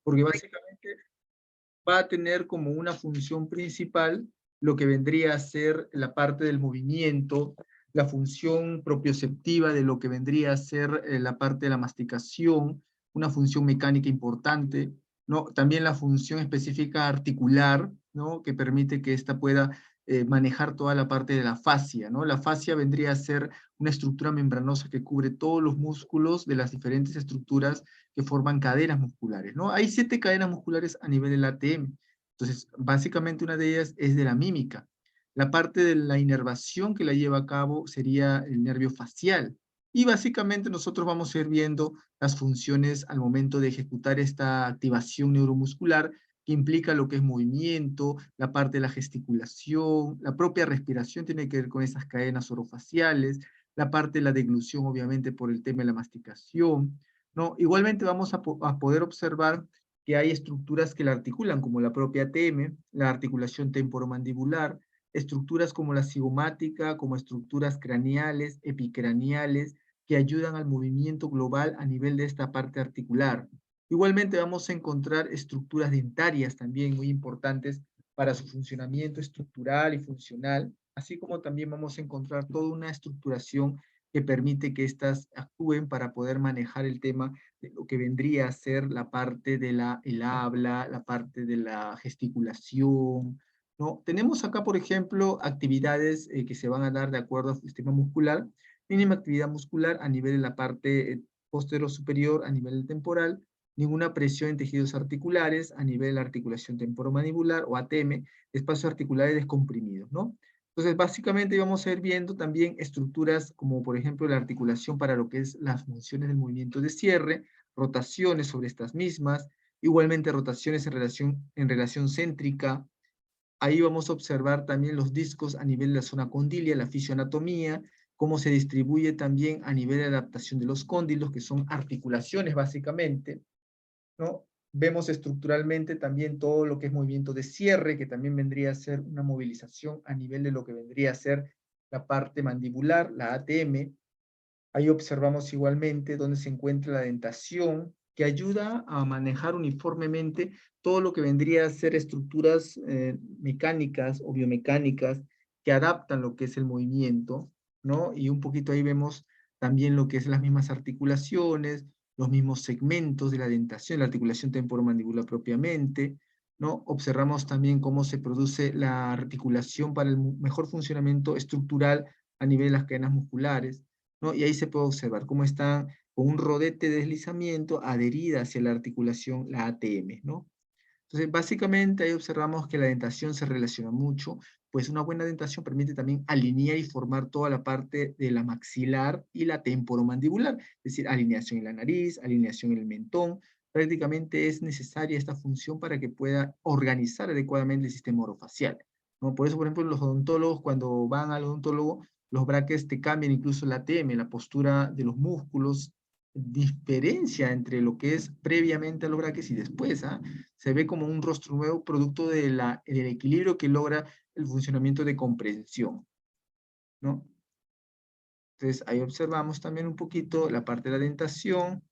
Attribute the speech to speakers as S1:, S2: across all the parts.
S1: porque básicamente va a tener como una función principal lo que vendría a ser la parte del movimiento, la función propioceptiva de lo que vendría a ser la parte de la masticación, una función mecánica importante, ¿no? También la función específica articular, ¿no? Que permite que ésta pueda manejar toda la parte de la fascia, ¿no? La fascia vendría a ser una estructura membranosa que cubre todos los músculos de las diferentes estructuras que forman cadenas musculares, ¿no? Hay 7 cadenas musculares a nivel del ATM. Entonces, básicamente una de ellas es de la mímica. La parte de la inervación que la lleva a cabo sería el nervio facial. Y básicamente nosotros vamos a ir viendo las funciones al momento de ejecutar esta activación neuromuscular que implica lo que es movimiento, la parte de la gesticulación, la propia respiración tiene que ver con esas cadenas orofaciales, la parte de la deglución obviamente por el tema de la masticación, ¿no? Igualmente vamos a poder observar que hay estructuras que la articulan, como la propia TM, la articulación temporomandibular, estructuras como la cigomática, como estructuras craneales, epicraneales, que ayudan al movimiento global a nivel de esta parte articular. Igualmente vamos a encontrar estructuras dentarias también muy importantes para su funcionamiento estructural y funcional, así como también vamos a encontrar toda una estructuración que permite que éstas actúen para poder manejar el tema de lo que vendría a ser la parte de el habla, la parte de la gesticulación, ¿no? Tenemos acá, por ejemplo, actividades que se van a dar de acuerdo al sistema muscular, mínima actividad muscular a nivel de la parte posterior superior, a nivel del temporal, ninguna presión en tejidos articulares, a nivel de la articulación temporomandibular o ATM, espacios articulares descomprimidos, ¿no? Entonces, básicamente vamos a ir viendo también estructuras como, por ejemplo, la articulación para lo que es las funciones del movimiento de cierre, rotaciones sobre estas mismas, igualmente rotaciones en relación céntrica. Ahí vamos a observar también los discos a nivel de la zona condilia, la fisioanatomía, cómo se distribuye también a nivel de adaptación de los cóndilos, que son articulaciones básicamente, ¿no? Vemos estructuralmente también todo lo que es movimiento de cierre, que también vendría a ser una movilización a nivel de lo que vendría a ser la parte mandibular, la ATM. Ahí observamos igualmente dónde se encuentra la dentación, que ayuda a manejar uniformemente todo lo que vendría a ser estructuras mecánicas o biomecánicas que adaptan lo que es el movimiento, ¿no? Y un poquito ahí vemos también lo que es las mismas articulaciones, los mismos segmentos de la dentación, la articulación temporomandibular propiamente, ¿no? Observamos también cómo se produce la articulación para el mejor funcionamiento estructural a nivel de las cadenas musculares, ¿no? Y ahí se puede observar cómo están con un rodete de deslizamiento adherida hacia la articulación, la ATM, ¿no? Entonces, básicamente ahí observamos que la dentación se relaciona mucho, pues una buena dentación permite también alinear y formar toda la parte de la maxilar y la temporomandibular, es decir, alineación en la nariz, alineación en el mentón, prácticamente es necesaria esta función para que pueda organizar adecuadamente el sistema orofacial, ¿no? Por eso, por ejemplo, los odontólogos cuando van al odontólogo, los brackets te cambian incluso la TM, la postura de los músculos, diferencia entre lo que es previamente a los brackets y después, ¿ah? Se ve como un rostro nuevo producto del equilibrio que logra el funcionamiento de comprensión, ¿no? Entonces ahí observamos también un poquito la parte de la dentación,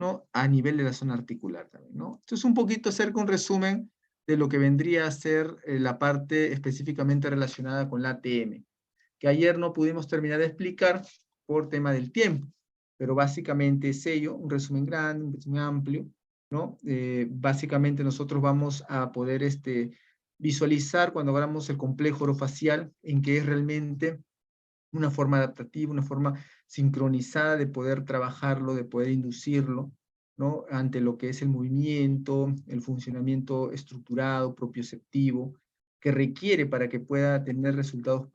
S1: ¿no? A nivel de la zona articular también, ¿no? Entonces un poquito acerca un resumen de lo que vendría a ser la parte específicamente relacionada con la ATM, que ayer no pudimos terminar de explicar por tema del tiempo, pero básicamente es ello, un resumen grande, un resumen amplio, ¿no? Básicamente nosotros vamos a poder visualizar cuando hagamos el complejo orofacial en que es realmente una forma adaptativa, una forma sincronizada de poder trabajarlo, de poder inducirlo, ¿no? Ante lo que es el movimiento, el funcionamiento estructurado, propioceptivo, que requiere para que pueda tener resultados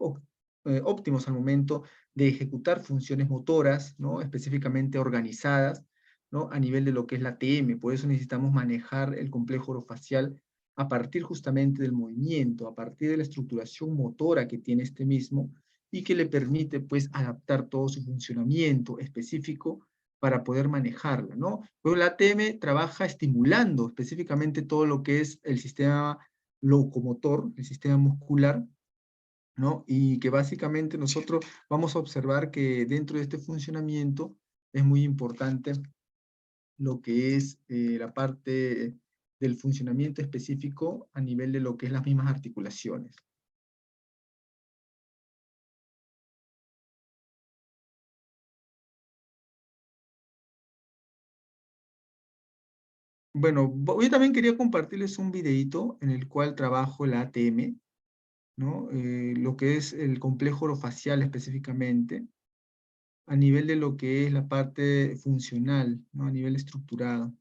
S1: óptimos al momento de ejecutar funciones motoras, ¿no? Específicamente organizadas, ¿no? A nivel de lo que es la TM. Por eso necesitamos manejar el complejo orofacial a partir justamente del movimiento, a partir de la estructuración motora que tiene este mismo, y que le permite pues adaptar todo su funcionamiento específico para poder manejarla, ¿no? Luego la ATM trabaja estimulando específicamente todo lo que es el sistema locomotor, el sistema muscular, ¿no? Y que básicamente nosotros vamos a observar que dentro de este funcionamiento es muy importante lo que es la parte del funcionamiento específico a nivel de lo que es las mismas articulaciones. Bueno, yo también quería compartirles un videíto en el cual trabajo la ATM, ¿no? Lo que es el complejo orofacial específicamente, a nivel de lo que es la parte funcional, ¿no? A nivel estructurado,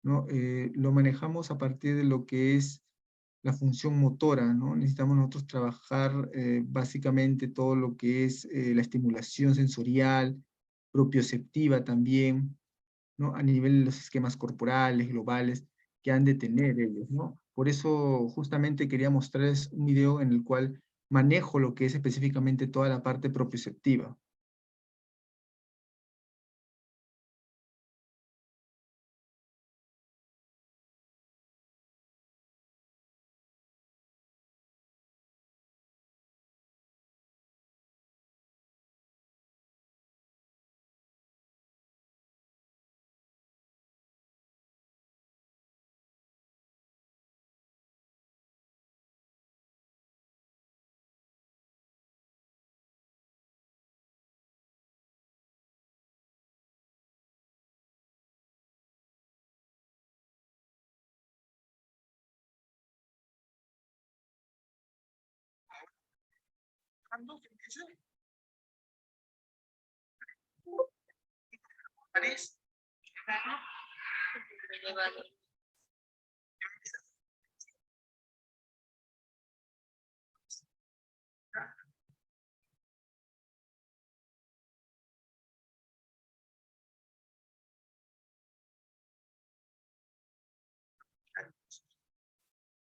S1: ¿no? Lo manejamos a partir de lo que es la función motora, ¿no? Necesitamos nosotros trabajar básicamente todo lo que es la estimulación sensorial, propioceptiva también, ¿no? A nivel de los esquemas corporales, globales, que han de tener ellos, ¿no? Por eso justamente quería mostrarles un video en el cual manejo lo que es específicamente toda la parte propioceptiva.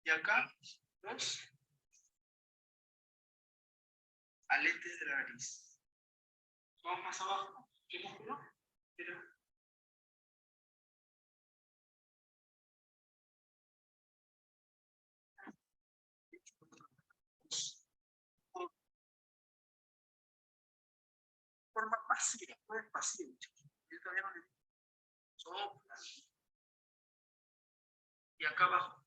S1: Y acá, los aletes de la nariz. Vamos más abajo. ¿Qué músculo? Forma pasiva, no es pasiva. Yo todavía no le sopla. Y acá abajo.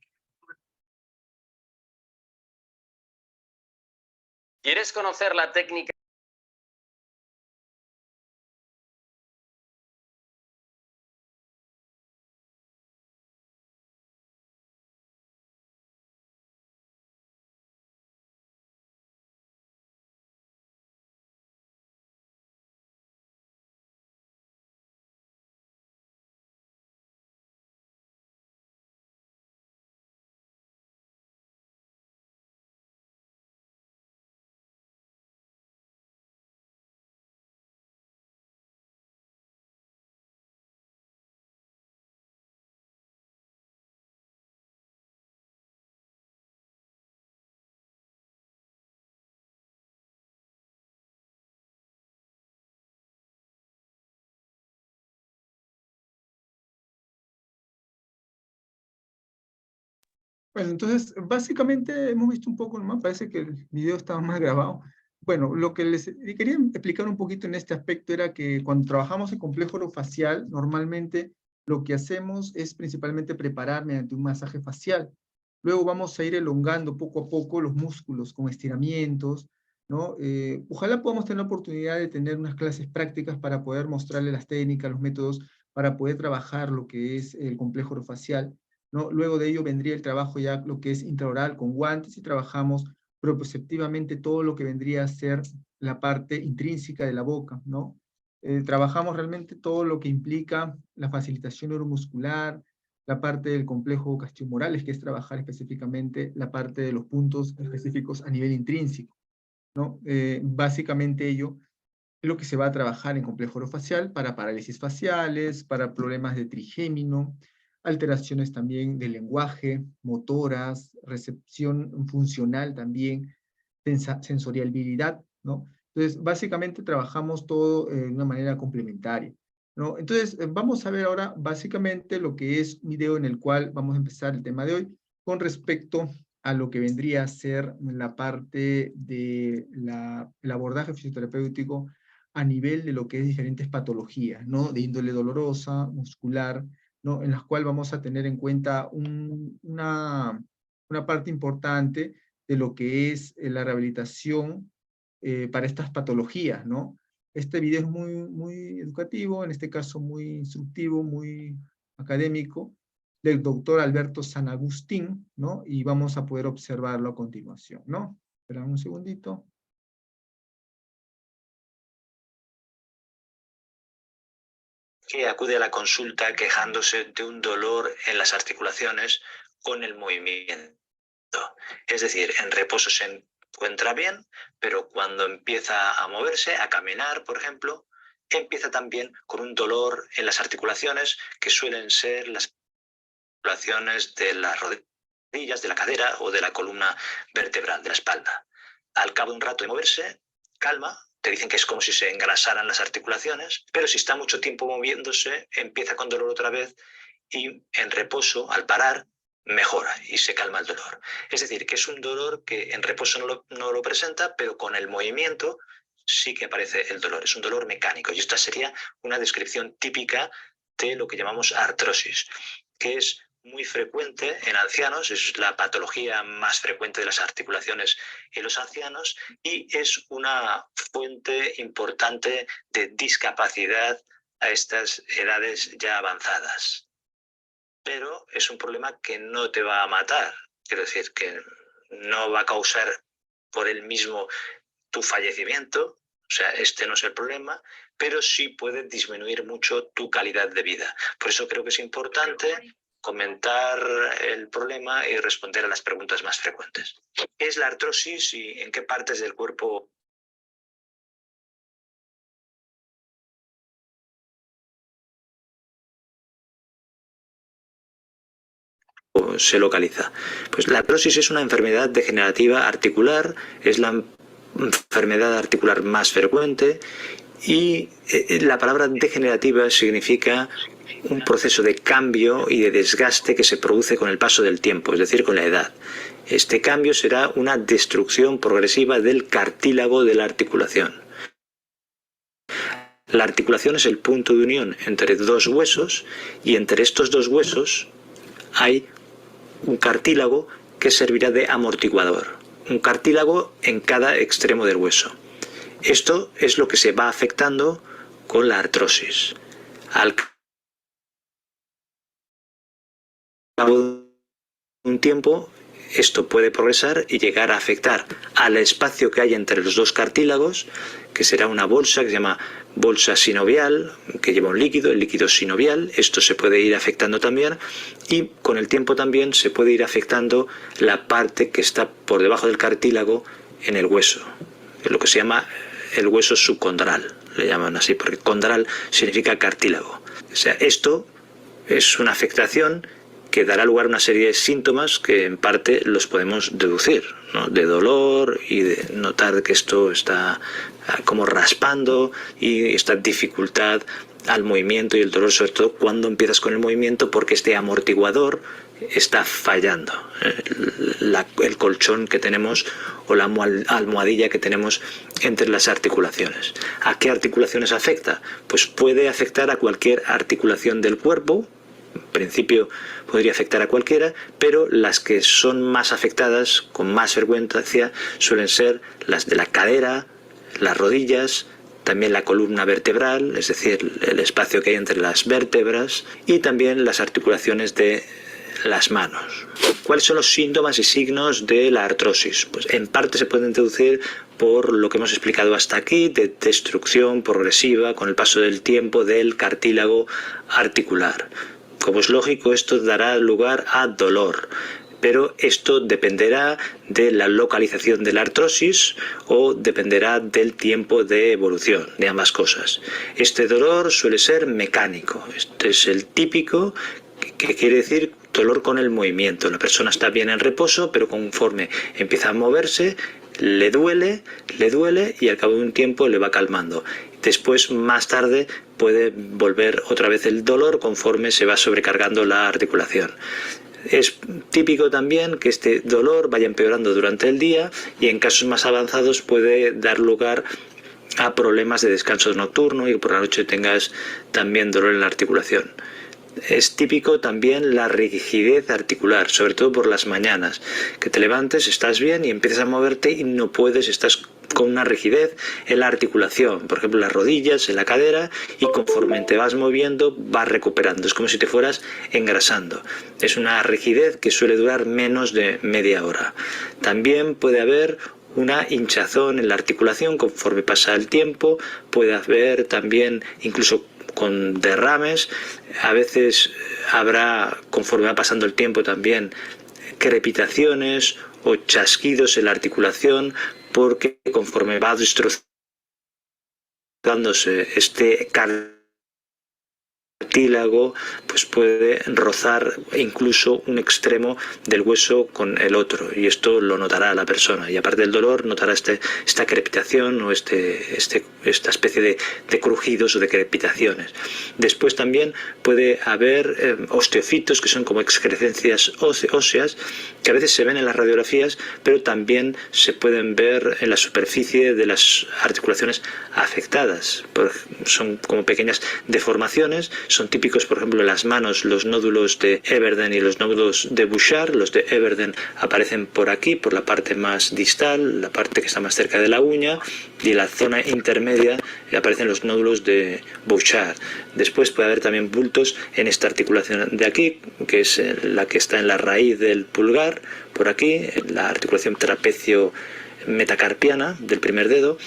S2: ¿Quieres conocer la técnica?
S1: Bueno, entonces, básicamente hemos visto un poco nomás, parece que el video estaba más grabado. Bueno, lo que les quería explicar un poquito en este aspecto era que cuando trabajamos el complejo orofacial, normalmente lo que hacemos es principalmente preparar mediante un masaje facial. Luego vamos a ir elongando poco a poco los músculos con estiramientos, ¿no? Ojalá podamos tener la oportunidad de tener unas clases prácticas para poder mostrarle las técnicas, los métodos, para poder trabajar lo que es el complejo orofacial, ¿no? Luego de ello vendría el trabajo ya lo que es intraoral con guantes y trabajamos propioceptivamente todo lo que vendría a ser la parte intrínseca de la boca, ¿no? Trabajamos realmente todo lo que implica la facilitación neuromuscular, la parte del complejo Castio-Morales, que es trabajar específicamente la parte de los puntos específicos a nivel intrínseco, ¿no? Básicamente ello es lo que se va a trabajar en complejo orofacial para parálisis faciales, para problemas de trigémino, alteraciones también del lenguaje, motoras, recepción funcional también, sensorialidad, ¿no? Entonces, básicamente trabajamos todo de una manera complementaria, ¿no? Entonces, vamos a ver ahora básicamente lo que es un video en el cual vamos a empezar el tema de hoy con respecto a lo que vendría a ser la parte de el abordaje fisioterapéutico a nivel de lo que es diferentes patologías, ¿no? De índole dolorosa, muscular, ¿no? En las cuales vamos a tener en cuenta una parte importante de lo que es la rehabilitación para estas patologías, ¿no? Este video es muy educativo, en este caso muy instructivo, muy académico, del doctor Alberto San Agustín, ¿no? Y vamos a poder observarlo a continuación, ¿no? Espera un segundito.
S3: Que acude a la consulta quejándose de un dolor en las articulaciones con el movimiento. Es decir, en reposo se encuentra bien, pero cuando empieza a moverse, a caminar, por ejemplo, empieza también con un dolor en las articulaciones, que suelen ser las articulaciones de las rodillas, de la cadera o de la columna vertebral, de la espalda. Al cabo de un rato de moverse, calma, te dicen que es como si se engrasaran las articulaciones, pero si está mucho tiempo moviéndose, empieza con dolor otra vez y en reposo, al parar, mejora y se calma el dolor. Es decir, que es un dolor que en reposo no lo presenta, pero con el movimiento sí que aparece el dolor. Es un dolor mecánico y esta sería una descripción típica de lo que llamamos artrosis, que es muy frecuente en ancianos, es la patología más frecuente de las articulaciones en los ancianos y es una fuente importante de discapacidad a estas edades ya avanzadas. Pero es un problema que no te va a matar, quiero decir, que no va a causar por él mismo tu fallecimiento, o sea, este no es el problema, pero sí puede disminuir mucho tu calidad de vida. Por eso creo que es importante comentar el problema y responder a las preguntas más frecuentes. ¿Qué es la artrosis y en qué partes del cuerpo se localiza? Pues la artrosis es una enfermedad degenerativa articular, es la enfermedad articular más frecuente y la palabra degenerativa significa un proceso de cambio y de desgaste que se produce con el paso del tiempo, es decir, con la edad. Este cambio será una destrucción progresiva del cartílago de la articulación. La articulación es el punto de unión entre dos huesos y entre estos dos huesos hay un cartílago que servirá de amortiguador. Un cartílago en cada extremo del hueso. Esto es lo que se va afectando con la artrosis. Al cabo de un tiempo, esto puede progresar y llegar a afectar al espacio que hay entre los dos cartílagos, que será una bolsa que se llama bolsa sinovial, que lleva un líquido, el líquido sinovial. Esto se puede ir afectando también y con el tiempo también se puede ir afectando la parte que está por debajo del cartílago en el hueso, lo que se llama el hueso subcondral, le llaman así, porque condral significa cartílago. O sea, esto es una afectación que dará lugar a una serie de síntomas que en parte los podemos deducir, ¿no? De dolor y de notar que esto está como raspando y esta dificultad al movimiento y el dolor, sobre todo cuando empiezas con el movimiento, porque este amortiguador está fallando. El colchón que tenemos o la almohadilla que tenemos entre las articulaciones. ¿A qué articulaciones afecta? Pues puede afectar a cualquier articulación del cuerpo. En principio podría afectar a cualquiera, pero las que son más afectadas con más frecuencia suelen ser las de la cadera, las rodillas, también la columna vertebral, es decir, el espacio que hay entre las vértebras, y también las articulaciones de las manos. ¿Cuáles son los síntomas y signos de la artrosis? Pues en parte se pueden deducir por lo que hemos explicado hasta aquí, de destrucción progresiva con el paso del tiempo del cartílago articular. Como es lógico, esto dará lugar a dolor, pero esto dependerá de la localización de la artrosis o dependerá del tiempo de evolución, de ambas cosas. Este dolor suele ser mecánico, este es el típico, que quiere decir dolor con el movimiento. La persona está bien en reposo, pero conforme empieza a moverse, le duele y al cabo de un tiempo le va calmando. Después, más tarde, puede volver otra vez el dolor conforme se va sobrecargando la articulación. Es típico también que este dolor vaya empeorando durante el día y en casos más avanzados puede dar lugar a problemas de descanso nocturno y por la noche tengas también dolor en la articulación. Es típico también la rigidez articular, sobre todo por las mañanas, que te levantes, estás bien y empiezas a moverte y no puedes, estás con una rigidez en la articulación, por ejemplo en las rodillas, en la cadera, y conforme te vas moviendo vas recuperando, es como si te fueras engrasando. Es una rigidez que suele durar menos de media hora. También puede haber una hinchazón en la articulación conforme pasa el tiempo, puede haber también incluso con derrames, a veces habrá, conforme va pasando el tiempo también, crepitaciones o chasquidos en la articulación, porque conforme va destrozándose este cartílago, pues puede rozar incluso un extremo del hueso con el otro, y esto lo notará la persona, y aparte del dolor notará esta crepitación o esta especie de crujidos o de crepitaciones. Después también puede haber osteofitos, que son como excrescencias óseas, que a veces se ven en las radiografías, pero también se pueden ver en la superficie de las articulaciones afectadas. Son como pequeñas deformaciones, son típicos, por ejemplo, en las manos, los nódulos de Everden y los nódulos de Bouchard. Los de Everden aparecen por aquí, por la parte más distal, la parte que está más cerca de la uña, y en la zona intermedia aparecen los nódulos de Bouchard. Después puede haber también bultos en esta articulación de aquí, que es la que está en la raíz del pulgar, por aquí, en la articulación trapecio metacarpiana del primer dedo.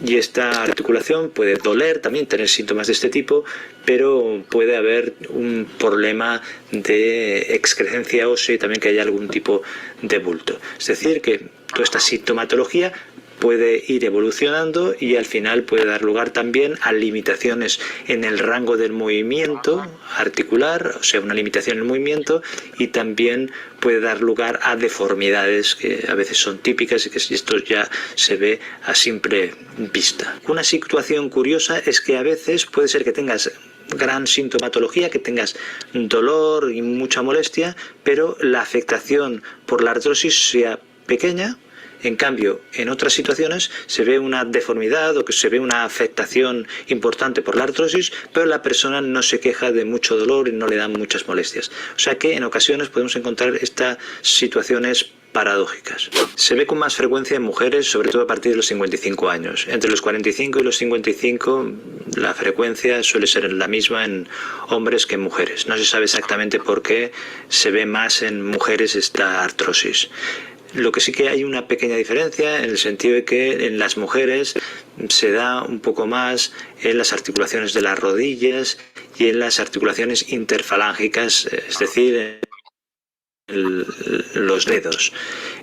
S3: Y esta articulación puede doler, también tener síntomas de este tipo, pero puede haber un problema de excrescencia ósea y también que haya algún tipo de bulto. Es decir, que toda esta sintomatología puede ir evolucionando y al final puede dar lugar también a limitaciones en el rango del movimiento articular, o sea, una limitación en el movimiento, y también puede dar lugar a deformidades que a veces son típicas y que esto ya se ve a simple vista. Una situación curiosa es que a veces puede ser que tengas gran sintomatología, que tengas dolor y mucha molestia, pero la afectación por la artrosis sea pequeña. En cambio, en otras situaciones se ve una deformidad o que se ve una afectación importante por la artrosis, pero la persona no se queja de mucho dolor y no le dan muchas molestias. O sea que en ocasiones podemos encontrar estas situaciones paradójicas. Se ve con más frecuencia en mujeres, sobre todo a partir de los 55 años. Entre los 45 y los 55 la frecuencia suele ser la misma en hombres que en mujeres. No se sabe exactamente por qué se ve más en mujeres esta artrosis. Lo que sí que hay una pequeña diferencia en el sentido de que en las mujeres se da un poco más en las articulaciones de las rodillas y en las articulaciones interfalángicas, es decir, en los dedos.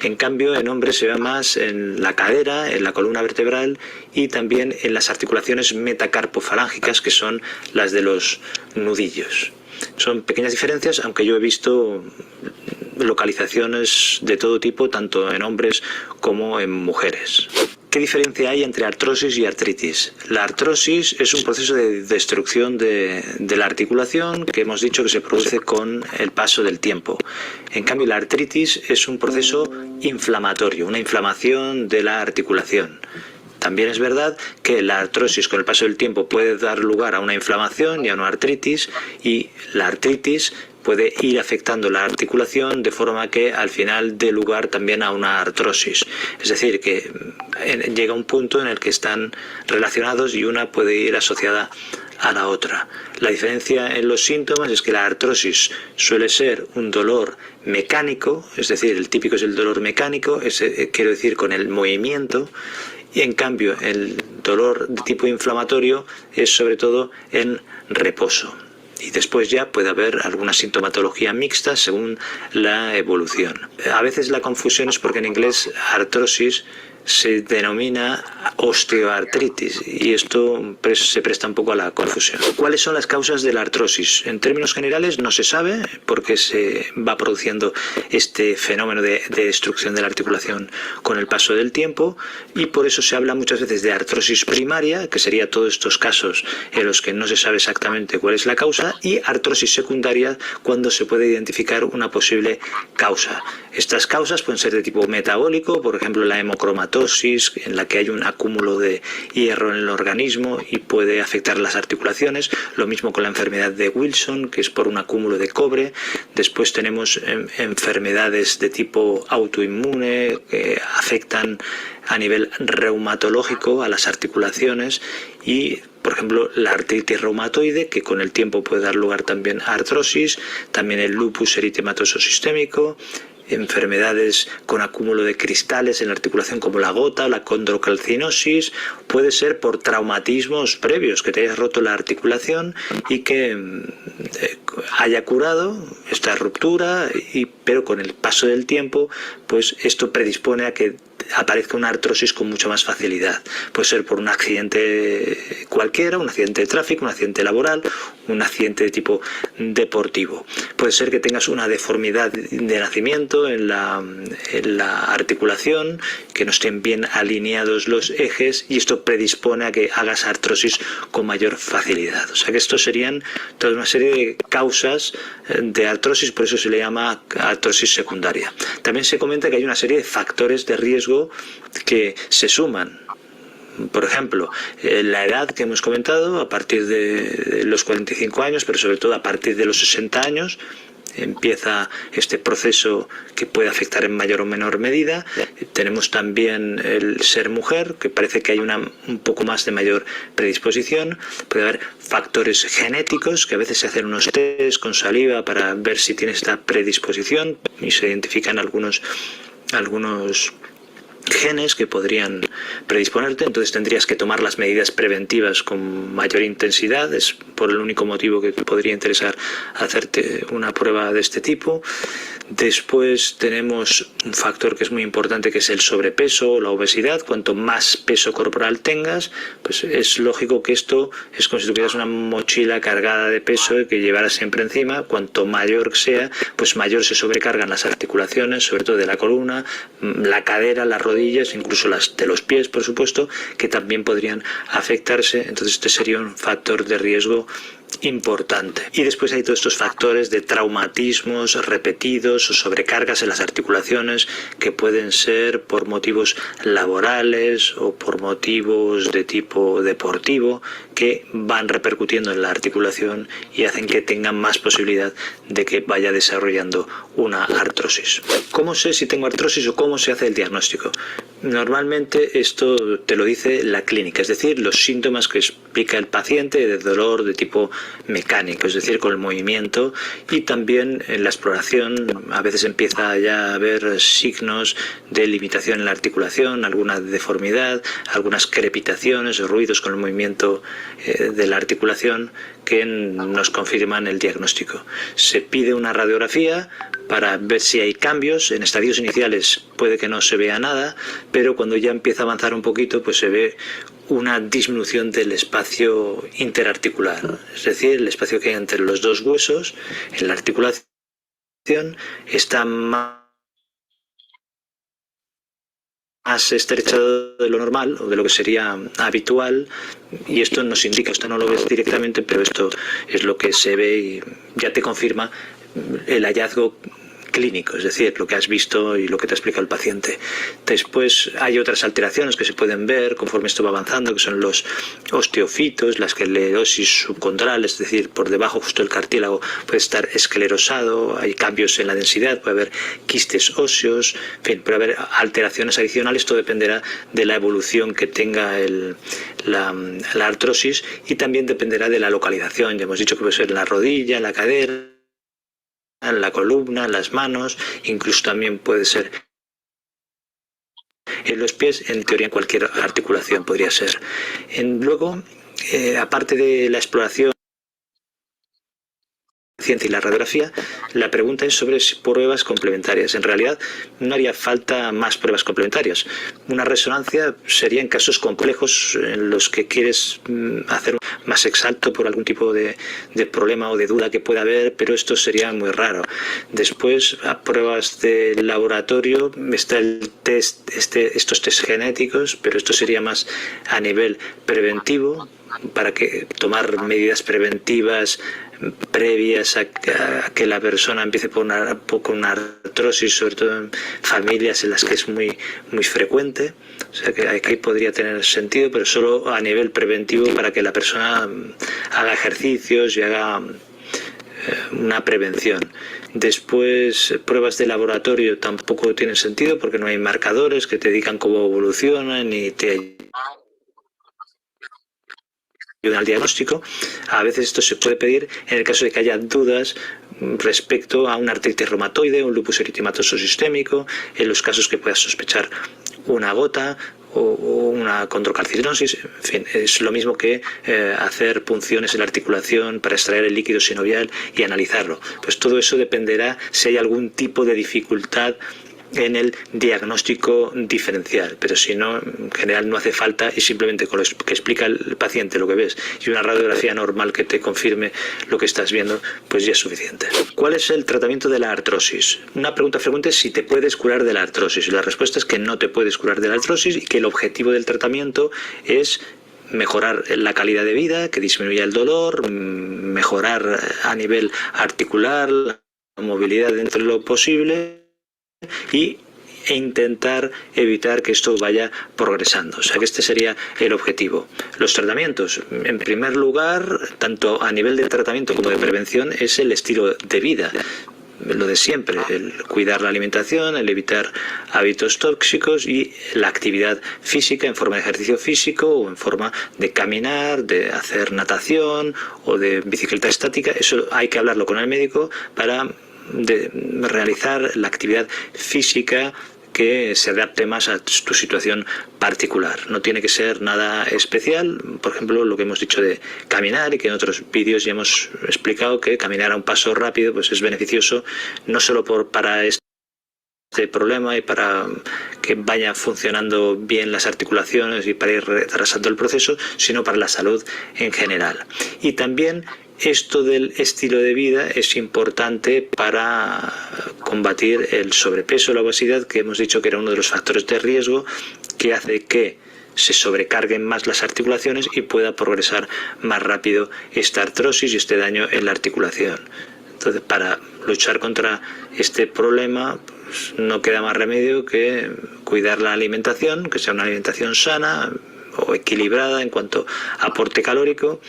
S3: En cambio, en hombres se ve más en la cadera, en la columna vertebral y también en las articulaciones metacarpofalángicas, que son las de los nudillos. Son pequeñas diferencias, aunque yo he visto localizaciones de todo tipo, tanto en hombres como en mujeres. ¿Qué diferencia hay entre artrosis y artritis? La artrosis es un proceso de destrucción de la articulación que hemos dicho que se produce con el paso del tiempo. En cambio, la artritis es un proceso inflamatorio, una inflamación de la articulación. También es verdad que la artrosis con el paso del tiempo puede dar lugar a una inflamación y a una artritis, y la artritis puede ir afectando la articulación de forma que al final dé lugar también a una artrosis. Es decir, que llega un punto en el que están relacionados y una puede ir asociada a la otra. La diferencia en los síntomas es que la artrosis suele ser un dolor mecánico, es decir, el típico es el dolor mecánico, quiero decir con el movimiento, y en cambio el dolor de tipo inflamatorio es sobre todo en reposo. Y después ya puede haber alguna sintomatología mixta según la evolución. A veces la confusión es porque en inglés artrosis se denomina osteoartritis y esto se presta un poco a la confusión. ¿Cuáles son las causas de la artrosis? En términos generales no se sabe por qué se va produciendo este fenómeno de destrucción de la articulación con el paso del tiempo, y por eso se habla muchas veces de artrosis primaria, que sería todos estos casos en los que no se sabe exactamente cuál es la causa, y artrosis secundaria cuando se puede identificar una posible causa. Estas causas pueden ser de tipo metabólico, por ejemplo la hemocromatía reumatosis, en la que hay un acúmulo de hierro en el organismo y puede afectar las articulaciones. Lo mismo con la enfermedad de Wilson, que es por un acúmulo de cobre. Después tenemos enfermedades de tipo autoinmune que afectan a nivel reumatológico a las articulaciones y, por ejemplo, la artritis reumatoide, que con el tiempo puede dar lugar también a artrosis, también el lupus eritematoso sistémico, enfermedades con acúmulo de cristales en la articulación como la gota, la condrocalcinosis, puede ser por traumatismos previos, que te hayas roto la articulación y que haya curado esta ruptura, pero con el paso del tiempo, pues esto predispone a que aparezca una artrosis con mucha más facilidad. Puede ser por un accidente cualquiera, un accidente de tráfico, un accidente laboral, un accidente de tipo deportivo. Puede ser que tengas una deformidad de nacimiento en la articulación, que no estén bien alineados los ejes, y esto predispone a que hagas artrosis con mayor facilidad. O sea que estos serían toda una serie de causas de artrosis, por eso se le llama artrosis secundaria. También se comenta que hay una serie de factores de riesgo que se suman. Por ejemplo, la edad que hemos comentado, a partir de los 45 años, pero sobre todo a partir de los 60 años, empieza este proceso que puede afectar en mayor o menor medida. Tenemos también el ser mujer, que parece que hay un poco más de mayor predisposición. Puede haber factores genéticos, que a veces se hacen unos test con saliva para ver si tiene esta predisposición y se identifican algunos genes que podrían predisponerte, entonces tendrías que tomar las medidas preventivas con mayor intensidad. Es por el único motivo que podría interesar hacerte una prueba de este tipo. Después tenemos un factor que es muy importante, que es el sobrepeso o la obesidad. Cuanto más peso corporal tengas, pues es lógico que esto es como si tuvieras una mochila cargada de peso que llevaras siempre encima. Cuanto mayor sea, pues mayor se sobrecargan las articulaciones, sobre todo de la columna, la cadera, las rodillas, incluso las de los pies, por supuesto, que también podrían afectarse. Entonces este sería un factor de riesgo importante. Y después hay todos estos factores de traumatismos repetidos o sobrecargas en las articulaciones, que pueden ser por motivos laborales o por motivos de tipo deportivo, que van repercutiendo en la articulación y hacen que tengan más posibilidad de que vaya desarrollando una artrosis. ¿Cómo sé si tengo artrosis o cómo se hace el diagnóstico? Normalmente esto te lo dice la clínica, es decir, los síntomas que explica el paciente de dolor de tipo mecánico, es decir, con el movimiento, y también en la exploración a veces empieza ya a haber signos de limitación en la articulación, alguna deformidad, algunas crepitaciones o ruidos con el movimiento de la articulación que nos confirman el diagnóstico. Se pide una radiografía para ver si hay cambios. En estadios iniciales puede que no se vea nada, pero cuando ya empieza a avanzar un poquito, pues se ve una disminución del espacio interarticular, es decir, el espacio que hay entre los dos huesos en la articulación está más estrechado de lo normal o de lo que sería habitual, y esto nos indica, esto no lo ves directamente, pero esto es lo que se ve y ya te confirma el hallazgo clínico, es decir, lo que has visto y lo que te explica el paciente. Después hay otras alteraciones que se pueden ver conforme esto va avanzando, que son los osteofitos, la esclerosis subcondral, es decir, por debajo justo del cartílago puede estar esclerosado, hay cambios en la densidad, puede haber quistes óseos, en fin, puede haber alteraciones adicionales. Todo dependerá de la evolución que tenga la artrosis, y también dependerá de la localización. Ya hemos dicho que puede ser en la rodilla, en la cadera, en la columna, en las manos, incluso también puede ser en los pies, en teoría en cualquier articulación podría ser. Luego, aparte de la exploración ciencia y la radiografía, la pregunta es sobre pruebas complementarias. En realidad no haría falta más pruebas complementarias. Una resonancia sería en casos complejos en los que quieres hacer más exacto por algún tipo de problema o de duda que pueda haber, pero esto sería muy raro. Después, a pruebas de laboratorio, está el test, estos test genéticos, pero esto sería más a nivel preventivo, para que tomar medidas preventivas previas a que la persona empiece con una artrosis, sobre todo en familias en las que es muy frecuente. O sea que aquí podría tener sentido, pero solo a nivel preventivo, para que la persona haga ejercicios y haga una prevención. Después, pruebas de laboratorio tampoco tienen sentido, porque no hay marcadores que te digan cómo evolucionan y te ayudan al diagnóstico. A veces esto se puede pedir en el caso de que haya dudas respecto a una artritis reumatoide, un lupus eritematoso sistémico, en los casos que puedas sospechar una gota o una condrocarcinosis. En fin, es lo mismo que hacer punciones en la articulación para extraer el líquido sinovial y analizarlo. Pues todo eso dependerá si hay algún tipo de dificultad en el diagnóstico diferencial, pero si no, en general no hace falta, y simplemente con lo que explica el paciente lo que ves y una radiografía normal que te confirme lo que estás viendo, pues ya es suficiente. ¿Cuál es el tratamiento de la artrosis? Una pregunta frecuente es si te puedes curar de la artrosis, y la respuesta es que no te puedes curar de la artrosis, y que el objetivo del tratamiento es mejorar la calidad de vida, que disminuya el dolor, mejorar a nivel articular la movilidad dentro de lo posible, e intentar evitar que esto vaya progresando. O sea que este sería el objetivo. Los tratamientos, en primer lugar, tanto a nivel de tratamiento como de prevención, es el estilo de vida. Lo de siempre, el cuidar la alimentación, el evitar hábitos tóxicos y la actividad física en forma de ejercicio físico o en forma de caminar, de hacer natación o de bicicleta estática. Eso hay que hablarlo con el médico para realizar la actividad física que se adapte más a tu situación particular. No tiene que ser nada especial. Por ejemplo, lo que hemos dicho de caminar, y que en otros vídeos ya hemos explicado que caminar a un paso rápido pues es beneficioso no solo para este problema y para que vayan funcionando bien las articulaciones y para ir retrasando el proceso, sino para la salud en general. Y también esto del estilo de vida es importante para combatir el sobrepeso o la obesidad, que hemos dicho que era uno de los factores de riesgo que hace que se sobrecarguen más las articulaciones y pueda progresar más rápido esta artrosis y este daño en la articulación. Entonces, para luchar contra este problema, pues, no queda más remedio que cuidar la alimentación, que sea una alimentación sana o equilibrada en cuanto a aporte calórico,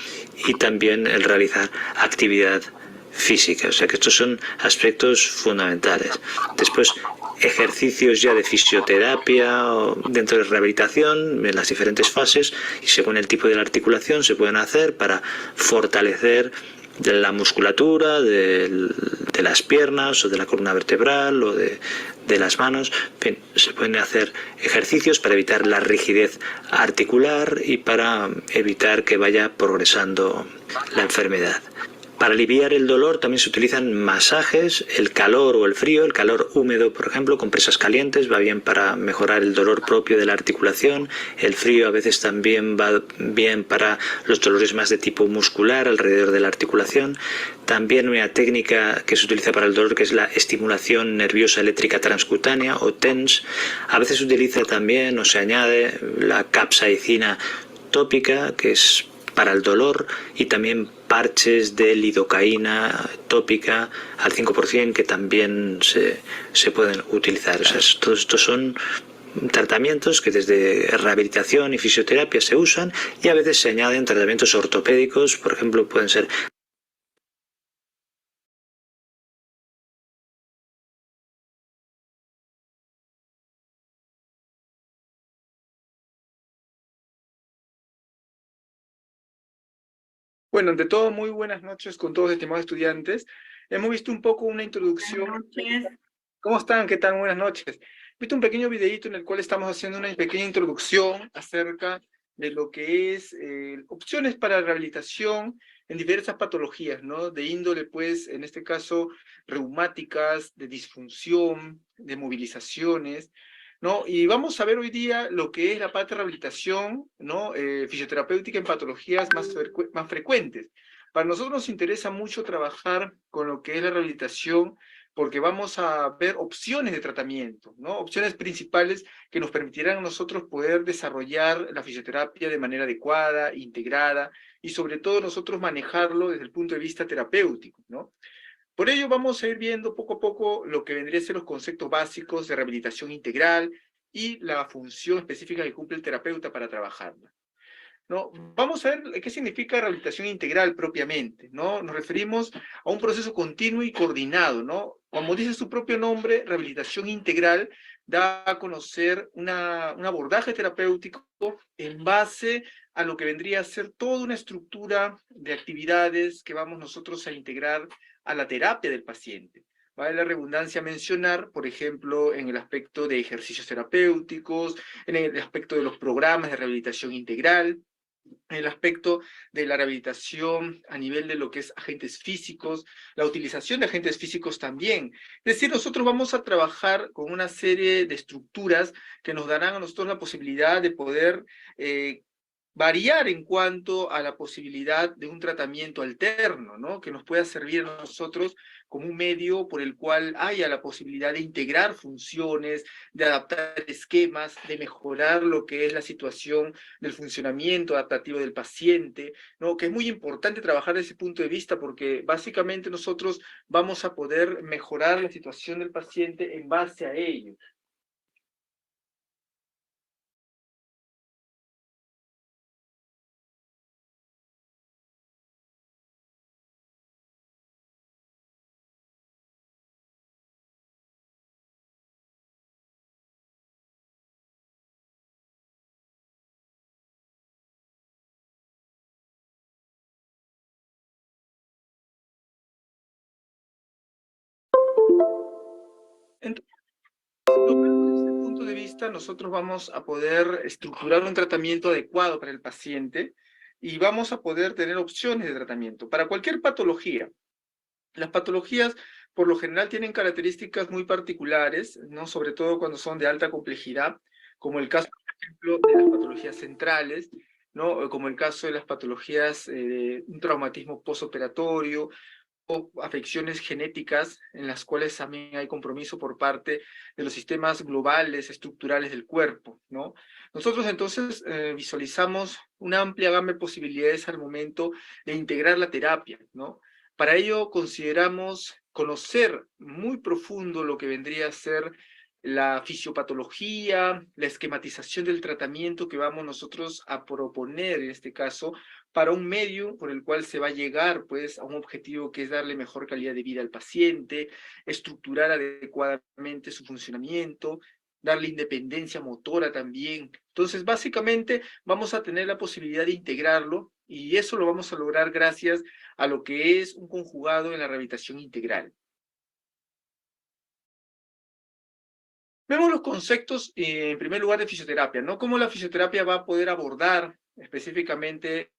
S3: y también el realizar actividad física. O sea que estos son aspectos fundamentales. Después, ejercicios ya de fisioterapia o dentro de rehabilitación en las diferentes fases, y según el tipo de la articulación se pueden hacer para fortalecer de la musculatura, de las piernas o de la columna vertebral o de las manos. En fin, se pueden hacer ejercicios para evitar la rigidez articular y para evitar que vaya progresando la enfermedad. Para aliviar el dolor también se utilizan masajes, el calor o el frío. El calor húmedo, por ejemplo, con presas calientes, va bien para mejorar el dolor propio de la articulación. El frío a veces también va bien para los dolores más de tipo muscular alrededor de la articulación. También una técnica que se utiliza para el dolor, que es la estimulación nerviosa eléctrica transcutánea o TENS. A veces se utiliza también o se añade la capsaicina tópica, que es para el dolor, y también parches de lidocaína tópica al 5% que también se pueden utilizar. O sea, todos estos son tratamientos que desde rehabilitación y fisioterapia se usan, y a veces se añaden tratamientos ortopédicos. Por ejemplo, pueden ser
S1: Bueno, ante todo, muy buenas noches con todos, estimados estudiantes. Hemos visto un poco una introducción.
S4: Buenas noches.
S1: ¿Cómo están? ¿Qué tal? Buenas noches. He visto un pequeño videíto en el cual estamos haciendo una pequeña introducción acerca de lo que es opciones para rehabilitación en diversas patologías, ¿no? De índole, pues, en este caso, reumáticas, de disfunción, de movilizaciones, ¿no? Y vamos a ver hoy día lo que es la parte de rehabilitación, ¿no? Fisioterapéutica en patologías más frecuentes. Para nosotros nos interesa mucho trabajar con lo que es la rehabilitación, porque vamos a ver opciones de tratamiento, ¿no? Opciones principales que nos permitirán a nosotros poder desarrollar la fisioterapia de manera adecuada, integrada, y sobre todo nosotros manejarlo desde el punto de vista terapéutico, ¿no? Por ello vamos a ir viendo poco a poco lo que vendría a ser los conceptos básicos de rehabilitación integral y la función específica que cumple el terapeuta para trabajarla, ¿no? Vamos a ver qué significa rehabilitación integral propiamente, ¿no? Nos referimos a un proceso continuo y coordinado, ¿no? Como dice su propio nombre, rehabilitación integral da a conocer un abordaje terapéutico en base a lo que vendría a ser toda una estructura de actividades que vamos nosotros a integrar a la terapia del paciente. Vale la redundancia mencionar, por ejemplo, en el aspecto de ejercicios terapéuticos, en el aspecto de los programas de rehabilitación integral, el aspecto de la rehabilitación a nivel de lo que es agentes físicos, la utilización de agentes físicos también. Es decir, nosotros vamos a trabajar con una serie de estructuras que nos darán a nosotros la posibilidad de poder variar en cuanto a la posibilidad de un tratamiento alterno, ¿no? Que nos pueda servir a nosotros como un medio por el cual haya la posibilidad de integrar funciones, de adaptar esquemas, de mejorar lo que es la situación del funcionamiento adaptativo del paciente, ¿no? Que es muy importante trabajar desde ese punto de vista porque básicamente nosotros vamos a poder mejorar la situación del paciente en base a ello. Entonces, desde este punto de vista, nosotros vamos a poder estructurar un tratamiento adecuado para el paciente y vamos a poder tener opciones de tratamiento para cualquier patología. Las patologías, por lo general, tienen características muy particulares, ¿no? Sobre todo cuando son de alta complejidad, como el caso, por ejemplo, de las patologías centrales, ¿no? Como el caso de las patologías de un traumatismo postoperatorio, o afecciones genéticas en las cuales también hay compromiso por parte de los sistemas globales, estructurales del cuerpo, ¿no? Nosotros entonces visualizamos una amplia gama de posibilidades al momento de integrar la terapia, ¿no? Para ello consideramos conocer muy profundo lo que vendría a ser la fisiopatología, la esquematización del tratamiento que vamos nosotros a proponer en este caso, para un medio por el cual se va a llegar pues a un objetivo que es darle mejor calidad de vida al paciente, estructurar adecuadamente su funcionamiento, darle independencia motora también. Entonces, básicamente vamos a tener la posibilidad de integrarlo y eso lo vamos a lograr gracias a lo que es un conjugado en la rehabilitación integral. Vemos los conceptos, en primer lugar, de fisioterapia, ¿no? Cómo la fisioterapia va a poder abordar específicamente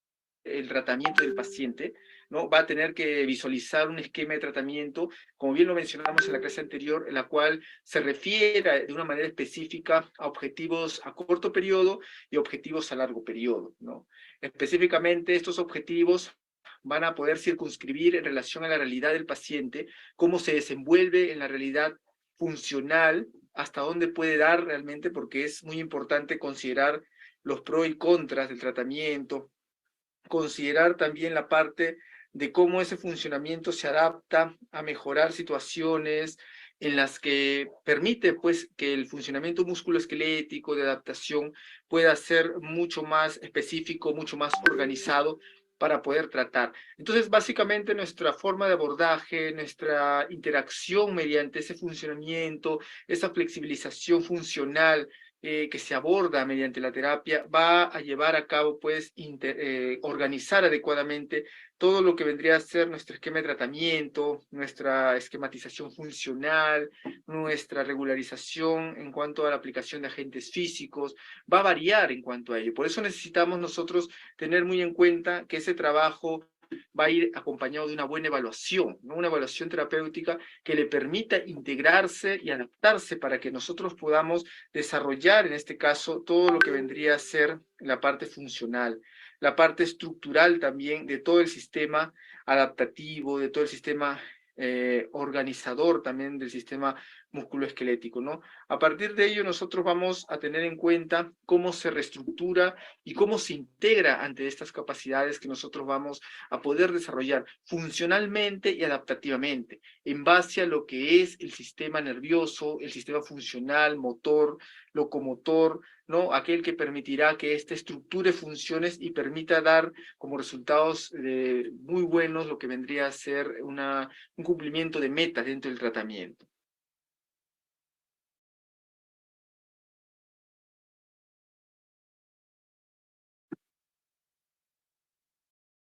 S1: el tratamiento del paciente, ¿no? Va a tener que visualizar un esquema de tratamiento, como bien lo mencionamos en la clase anterior, en la cual se refiere de una manera específica a objetivos a corto periodo y objetivos a largo periodo, ¿no? Específicamente, estos objetivos van a poder circunscribir en relación a la realidad del paciente, cómo se desenvuelve en la realidad funcional, hasta dónde puede dar realmente, porque es muy importante considerar los pros y contras del tratamiento, considerar también la parte de cómo ese funcionamiento se adapta a mejorar situaciones en las que permite pues que el funcionamiento musculoesquelético de adaptación pueda ser mucho más específico, mucho más organizado para poder tratar. Entonces, básicamente nuestra forma de abordaje, nuestra interacción mediante ese funcionamiento, esa flexibilización funcional que se aborda mediante la terapia va a llevar a cabo, pues, organizar adecuadamente todo lo que vendría a ser nuestro esquema de tratamiento, nuestra esquematización funcional, nuestra regularización en cuanto a la aplicación de agentes físicos, va a variar en cuanto a ello. Por eso necesitamos nosotros tener muy en cuenta que ese trabajo va a ir acompañado de una buena evaluación, ¿no? Una evaluación terapéutica que le permita integrarse y adaptarse para que nosotros podamos desarrollar, en este caso, todo lo que vendría a ser la parte funcional, la parte estructural también de todo el sistema adaptativo, de todo el sistema organizador también del sistema musculoesquelético, ¿no? A partir de ello, nosotros vamos a tener en cuenta cómo se reestructura y cómo se integra ante estas capacidades que nosotros vamos a poder desarrollar funcionalmente y adaptativamente, en base a lo que es el sistema nervioso, el sistema funcional, motor, locomotor, ¿no? Aquel que permitirá que esta estructure funciones y permita dar como resultados muy buenos lo que vendría a ser un cumplimiento de metas dentro del tratamiento.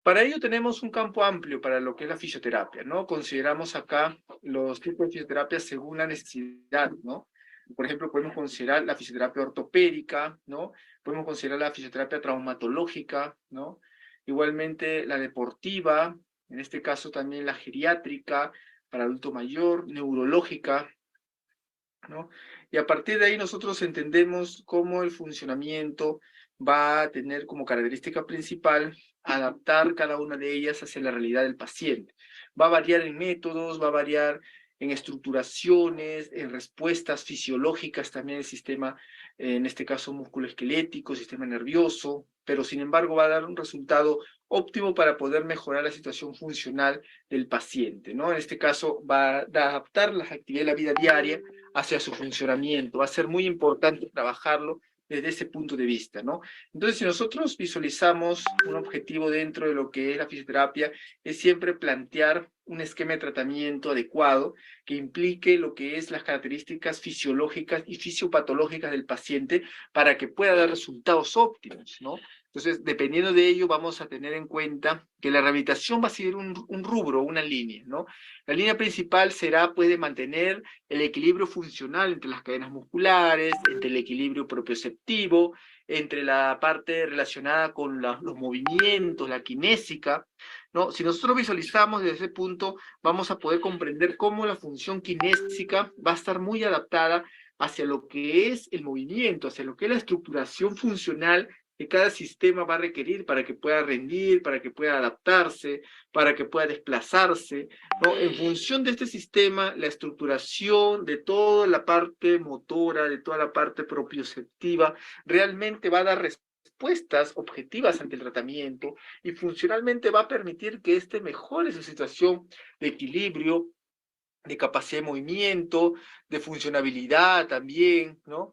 S1: Para ello tenemos un campo amplio para lo que es la fisioterapia, ¿no? Consideramos acá los tipos de fisioterapia según la necesidad, ¿no? Por ejemplo, podemos considerar la fisioterapia ortopédica, ¿no? Podemos considerar la fisioterapia traumatológica, ¿no? Igualmente la deportiva, en este caso también la geriátrica, para adulto mayor, neurológica, ¿no? Y a partir de ahí nosotros entendemos cómo el funcionamiento va a tener como característica principal adaptar cada una de ellas hacia la realidad del paciente. Va a variar en métodos, va a variar en estructuraciones, en respuestas fisiológicas también del sistema, en este caso musculoesquelético, sistema nervioso, pero sin embargo va a dar un resultado óptimo para poder mejorar la situación funcional del paciente, ¿no? En este caso va a adaptar las actividades de la vida diaria hacia su funcionamiento. Va a ser muy importante trabajarlo desde ese punto de vista, ¿no? Entonces, si nosotros visualizamos un objetivo dentro de lo que es la fisioterapia, es siempre plantear un esquema de tratamiento adecuado que implique lo que es las características fisiológicas y fisiopatológicas del paciente para que pueda dar resultados óptimos, ¿no? Entonces, dependiendo de ello, vamos a tener en cuenta que la rehabilitación va a seguir un rubro, una línea, ¿no? La línea principal será, pues, de mantener el equilibrio funcional entre las cadenas musculares, entre el equilibrio propioceptivo, entre la parte relacionada con los movimientos, la kinésica, ¿no? Si nosotros visualizamos desde ese punto, vamos a poder comprender cómo la función kinésica va a estar muy adaptada hacia lo que es el movimiento, hacia lo que es la estructuración funcional que cada sistema va a requerir para que pueda rendir, para que pueda adaptarse, para que pueda desplazarse, ¿no? En función de este sistema, la estructuración de toda la parte motora, de toda la parte propioceptiva, realmente va a dar respuestas objetivas ante el tratamiento y funcionalmente va a permitir que éste mejore su situación de equilibrio, de capacidad de movimiento, de funcionabilidad también, ¿no?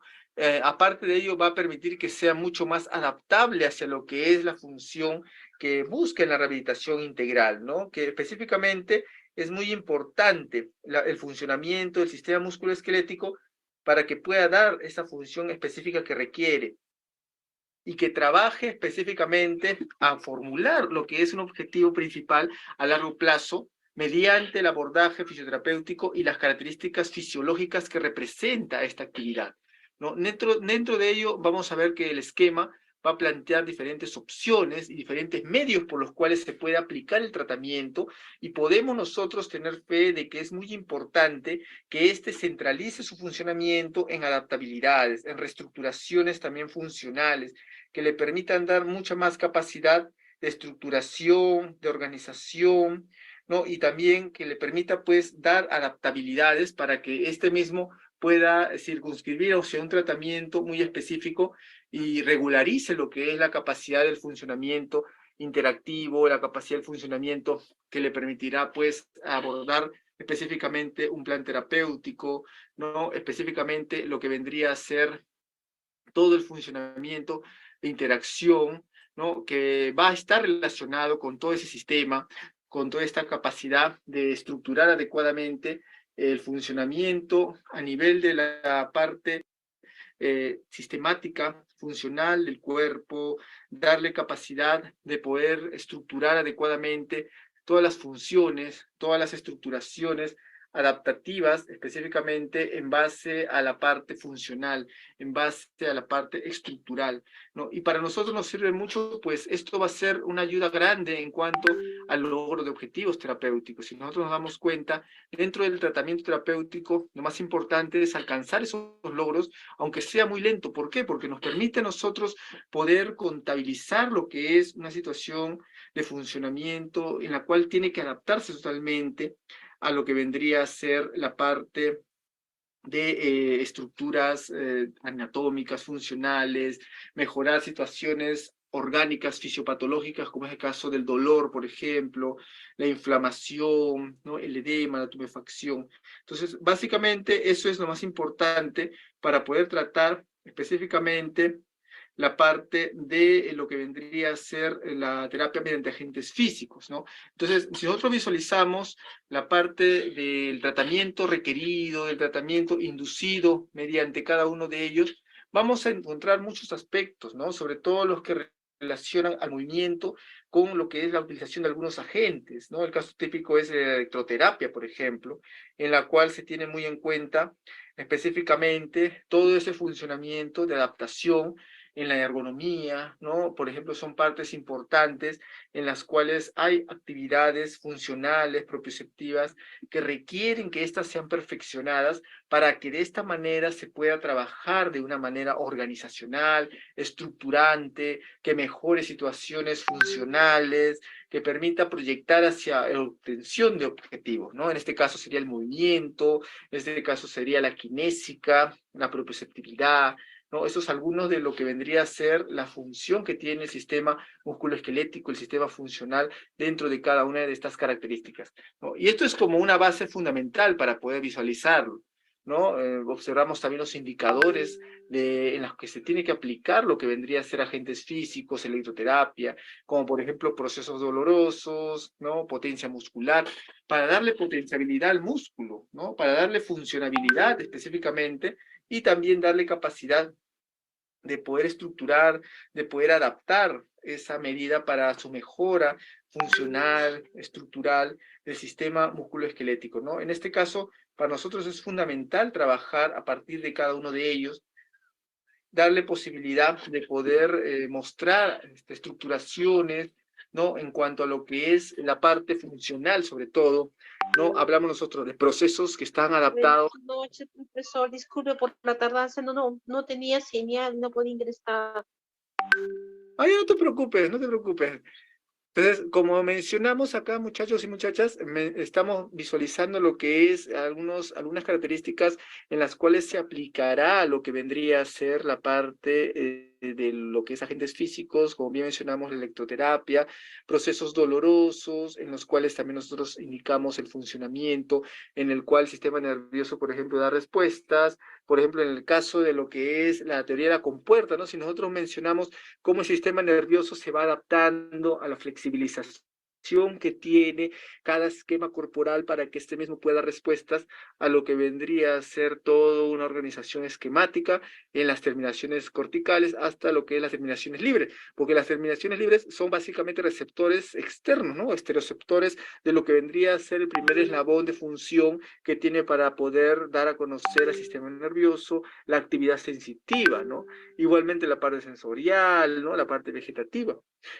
S1: Aparte de ello, va a permitir que sea mucho más adaptable hacia lo que es la función que busca en la rehabilitación integral, ¿no? Que específicamente es muy importante el funcionamiento del sistema musculoesquelético para que pueda dar esa función específica que requiere y que trabaje específicamente a formular lo que es un objetivo principal a largo plazo mediante el abordaje fisioterapéutico y las características fisiológicas que representa esta actividad, ¿no? Dentro de ello vamos a ver que el esquema va a plantear diferentes opciones y diferentes medios por los cuales se puede aplicar el tratamiento y podemos nosotros tener fe de que es muy importante que éste centralice su funcionamiento en adaptabilidades, en reestructuraciones también funcionales, que le permitan dar mucha más capacidad de estructuración, de organización, ¿no? Y también que le permita, pues, dar adaptabilidades para que este mismo pueda circunscribir hacia un tratamiento muy específico y regularice lo que es la capacidad del funcionamiento interactivo, la capacidad del funcionamiento que le permitirá, pues, abordar específicamente un plan terapéutico, ¿no? Específicamente lo que vendría a ser todo el funcionamiento de interacción, ¿no? Que va a estar relacionado con todo ese sistema, con toda esta capacidad de estructurar adecuadamente el funcionamiento a nivel de la parte sistemática, funcional del cuerpo, darle capacidad de poder estructurar adecuadamente todas las funciones, todas las estructuraciones adaptativas, específicamente en base a la parte funcional, en base a la parte estructural, ¿no? Y para nosotros nos sirve mucho, pues esto va a ser una ayuda grande en cuanto al logro de objetivos terapéuticos. Si nosotros nos damos cuenta, dentro del tratamiento terapéutico, lo más importante es alcanzar esos logros, aunque sea muy lento. ¿Por qué? Porque nos permite a nosotros poder contabilizar lo que es una situación de funcionamiento en la cual tiene que adaptarse totalmente a lo que vendría a ser la parte de estructuras anatómicas, funcionales, mejorar situaciones orgánicas, fisiopatológicas, como es el caso del dolor, por ejemplo, la inflamación, ¿no? El edema, la tumefacción. Entonces, básicamente, eso es lo más importante para poder tratar específicamente la parte de lo que vendría a ser la terapia mediante agentes físicos, ¿no? Entonces, si nosotros visualizamos la parte del tratamiento requerido, del tratamiento inducido mediante cada uno de ellos, vamos a encontrar muchos aspectos, ¿no? Sobre todo los que relacionan al movimiento con lo que es la utilización de algunos agentes, ¿no? El caso típico es la electroterapia, por ejemplo, en la cual se tiene muy en cuenta específicamente todo ese funcionamiento de adaptación en la ergonomía, ¿no? Por ejemplo, son partes importantes en las cuales hay actividades funcionales, propioceptivas, que requieren que éstas sean perfeccionadas para que de esta manera se pueda trabajar de una manera organizacional, estructurante, que mejore situaciones funcionales, que permita proyectar hacia la obtención de objetivos, ¿no? En este caso sería el movimiento, en este caso sería la kinésica, la propioceptividad, ¿no? Eso es algunos de lo que vendría a ser la función que tiene el sistema musculoesquelético, el sistema funcional dentro de cada una de estas características, ¿no? Y esto es como una base fundamental para poder visualizarlo, ¿no? Observamos también los indicadores en los que se tiene que aplicar lo que vendría a ser agentes físicos, electroterapia, como por ejemplo procesos dolorosos, ¿no? Potencia muscular, para darle potenciabilidad al músculo, ¿no? Para darle funcionabilidad específicamente y también darle capacidad de poder estructurar, de poder adaptar esa medida para su mejora funcional, estructural del sistema musculoesquelético, ¿no? En este caso, para nosotros es fundamental trabajar a partir de cada uno de ellos, darle posibilidad de poder mostrar estructuraciones, ¿no? En cuanto a lo que es la parte funcional, sobre todo, ¿no? Hablamos nosotros de procesos que están adaptados.
S4: Buenas noches, profesor. Disculpe por la tardanza. No tenía señal, no podía ingresar.
S1: Ay, no te preocupes, no te preocupes. Entonces, como mencionamos acá, muchachos y muchachas, estamos visualizando lo que es algunas características en las cuales se aplicará lo que vendría a ser la parte de lo que es agentes físicos, como bien mencionamos, la electroterapia, procesos dolorosos, en los cuales también nosotros indicamos el funcionamiento, en el cual el sistema nervioso, por ejemplo, da respuestas. Por ejemplo, en el caso de lo que es la teoría de la compuerta, ¿no? Si nosotros mencionamos cómo el sistema nervioso se va adaptando a la flexibilización que tiene cada esquema corporal para que este mismo pueda dar respuestas a lo que vendría a ser toda una organización esquemática en las terminaciones corticales hasta lo que es las terminaciones libres, porque las terminaciones libres son básicamente receptores externos, ¿no? Estereoceptores de lo que vendría a ser el primer eslabón de función que tiene para poder dar a conocer al sistema nervioso la actividad sensitiva, ¿no? Igualmente la parte sensorial, ¿no? La parte vegetativa.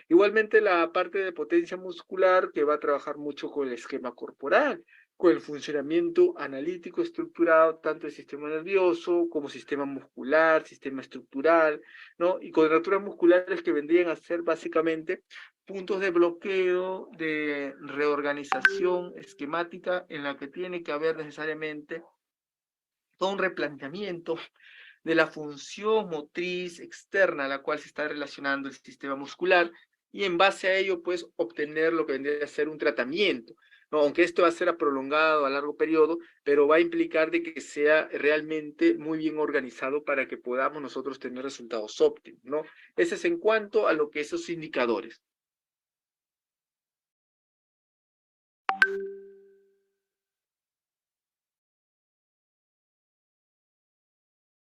S1: Igualmente la parte de potencia muscular que va a trabajar mucho con el esquema corporal, con el funcionamiento analítico estructurado tanto del sistema nervioso como sistema muscular, sistema estructural, ¿no? Y contracturas musculares que vendrían a ser básicamente puntos de bloqueo, de reorganización esquemática en la que tiene que haber necesariamente todo un replanteamiento de la función motriz externa a la cual se está relacionando el sistema muscular y en base a ello, pues, obtener lo que vendría a ser un tratamiento, ¿no? Aunque esto va a ser prolongado a largo periodo, pero va a implicar de que sea realmente muy bien organizado para que podamos nosotros tener resultados óptimos, ¿no? Ese es en cuanto a lo que esos indicadores.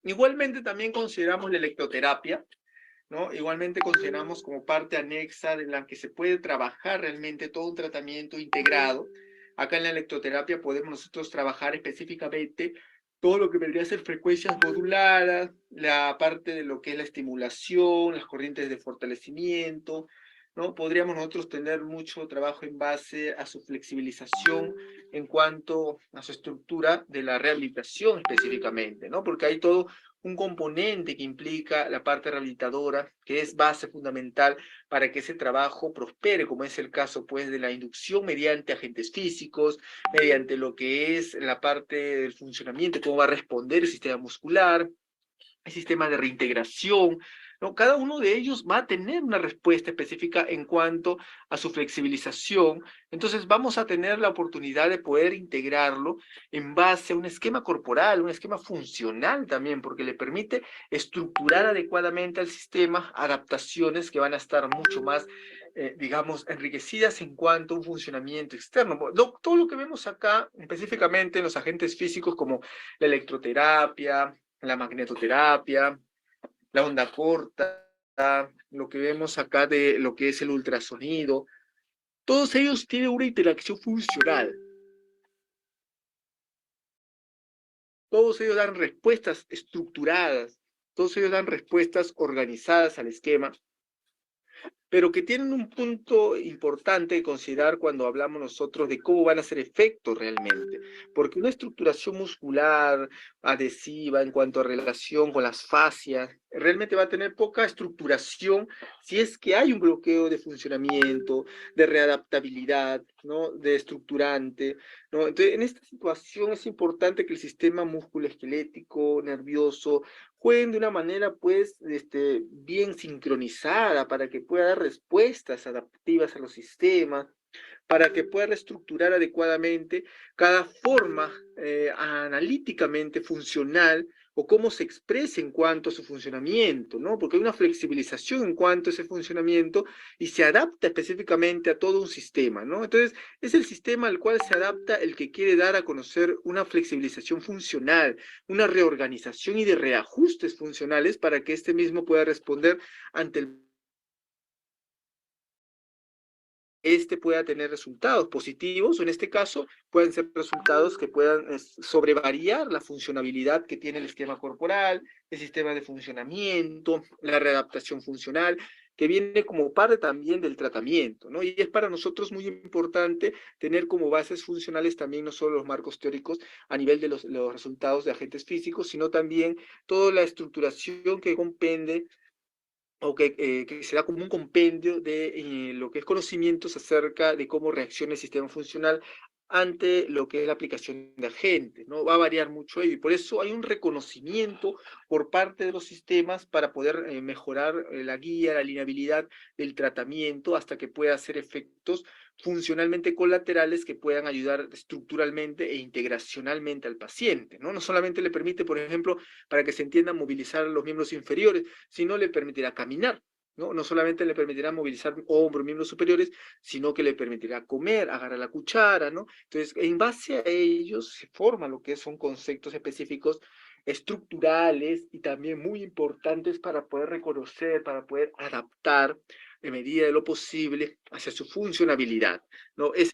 S1: Igualmente también consideramos la electroterapia, ¿no? Igualmente consideramos como parte anexa de la que se puede trabajar realmente todo un tratamiento integrado. Acá en la electroterapia podemos nosotros trabajar específicamente todo lo que vendría a ser frecuencias moduladas, la parte de lo que es la estimulación, las corrientes de fortalecimiento, ¿no? Podríamos nosotros tener mucho trabajo en base a su flexibilización en cuanto a su estructura de la rehabilitación específicamente, ¿no? Porque hay todo un componente que implica la parte rehabilitadora, que es base fundamental para que ese trabajo prospere, como es el caso pues de la inducción mediante agentes físicos, mediante lo que es la parte del funcionamiento, cómo va a responder el sistema muscular, el sistema de reintegración, ¿no? Cada uno de ellos va a tener una respuesta específica en cuanto a su flexibilización. Entonces vamos a tener la oportunidad de poder integrarlo en base a un esquema corporal, un esquema funcional también, porque le permite estructurar adecuadamente al sistema adaptaciones que van a estar mucho más, digamos, enriquecidas en cuanto a un funcionamiento externo. Todo lo que vemos acá, específicamente en los agentes físicos como la electroterapia, la magnetoterapia, la onda corta, lo que vemos acá de lo que es el ultrasonido, todos ellos tienen una interacción funcional. Todos ellos dan respuestas estructuradas, todos ellos dan respuestas organizadas al esquema, pero que tienen un punto importante de considerar cuando hablamos nosotros de cómo van a ser efectos realmente, porque una estructuración muscular adhesiva en cuanto a relación con las fascias, realmente va a tener poca estructuración si es que hay un bloqueo de funcionamiento, de readaptabilidad, ¿no? De estructurante, ¿no? Entonces, en esta situación es importante que el sistema musculoesquelético, nervioso, jueguen de una manera, pues, bien sincronizada para que pueda dar respuestas adaptativas a los sistemas, para que pueda reestructurar adecuadamente cada forma analíticamente funcional o cómo se expresa en cuanto a su funcionamiento, ¿no? Porque hay una flexibilización en cuanto a ese funcionamiento y se adapta específicamente a todo un sistema, ¿no? Entonces, es el sistema al cual se adapta el que quiere dar a conocer una flexibilización funcional, una reorganización y de reajustes funcionales para que este mismo pueda responder ante pueda tener resultados positivos, o en este caso pueden ser resultados que puedan sobrevariar la funcionabilidad que tiene el esquema corporal, el sistema de funcionamiento, la readaptación funcional, que viene como parte también del tratamiento, ¿no? Y es para nosotros muy importante tener como bases funcionales también no solo los marcos teóricos a nivel de los resultados de agentes físicos, sino también toda la estructuración que compende o que se da como un compendio de lo que es conocimientos acerca de cómo reacciona el sistema funcional ante lo que es la aplicación de agentes, ¿no? Va a variar mucho ello y por eso hay un reconocimiento por parte de los sistemas para poder mejorar la guía, la linealidad del tratamiento hasta que pueda hacer efectos funcionalmente colaterales que puedan ayudar estructuralmente e integracionalmente al paciente, ¿no? No solamente le permite, por ejemplo, para que se entienda, movilizar los miembros inferiores, sino le permitirá caminar, ¿no? No solamente le permitirá movilizar hombros, miembros superiores, sino que le permitirá comer, agarrar la cuchara, ¿no? Entonces, en base a ellos se forma lo que son conceptos específicos estructurales y también muy importantes para poder reconocer, para poder adaptar en medida de lo posible hacia su funcionabilidad, ¿no? Es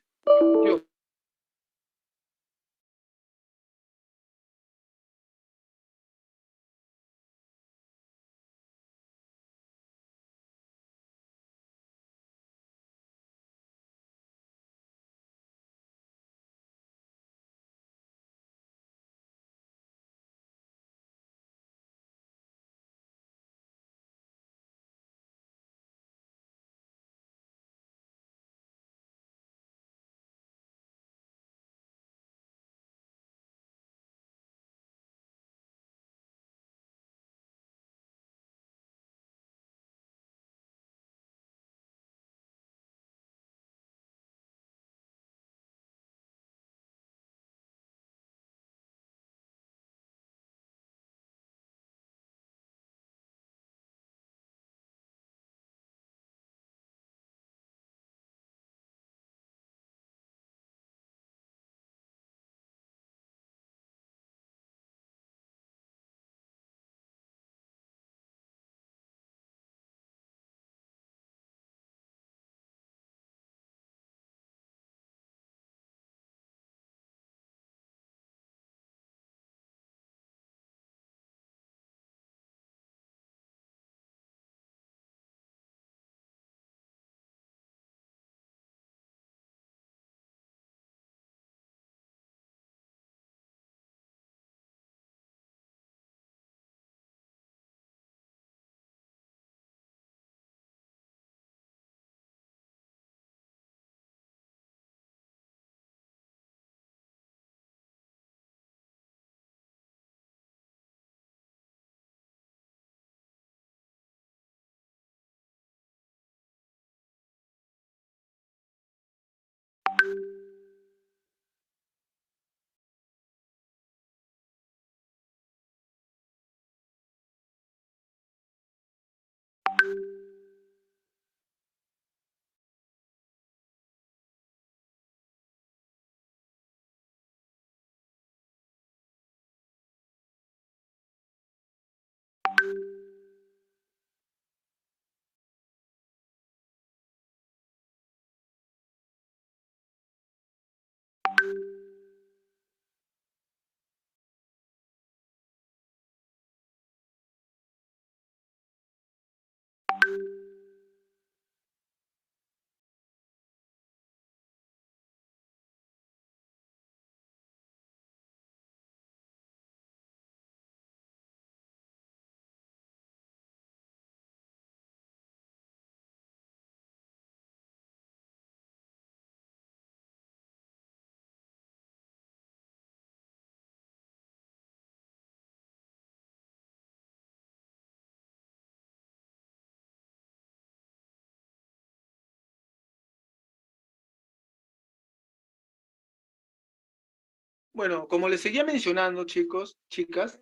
S1: Bueno, como les seguía mencionando, chicos, chicas,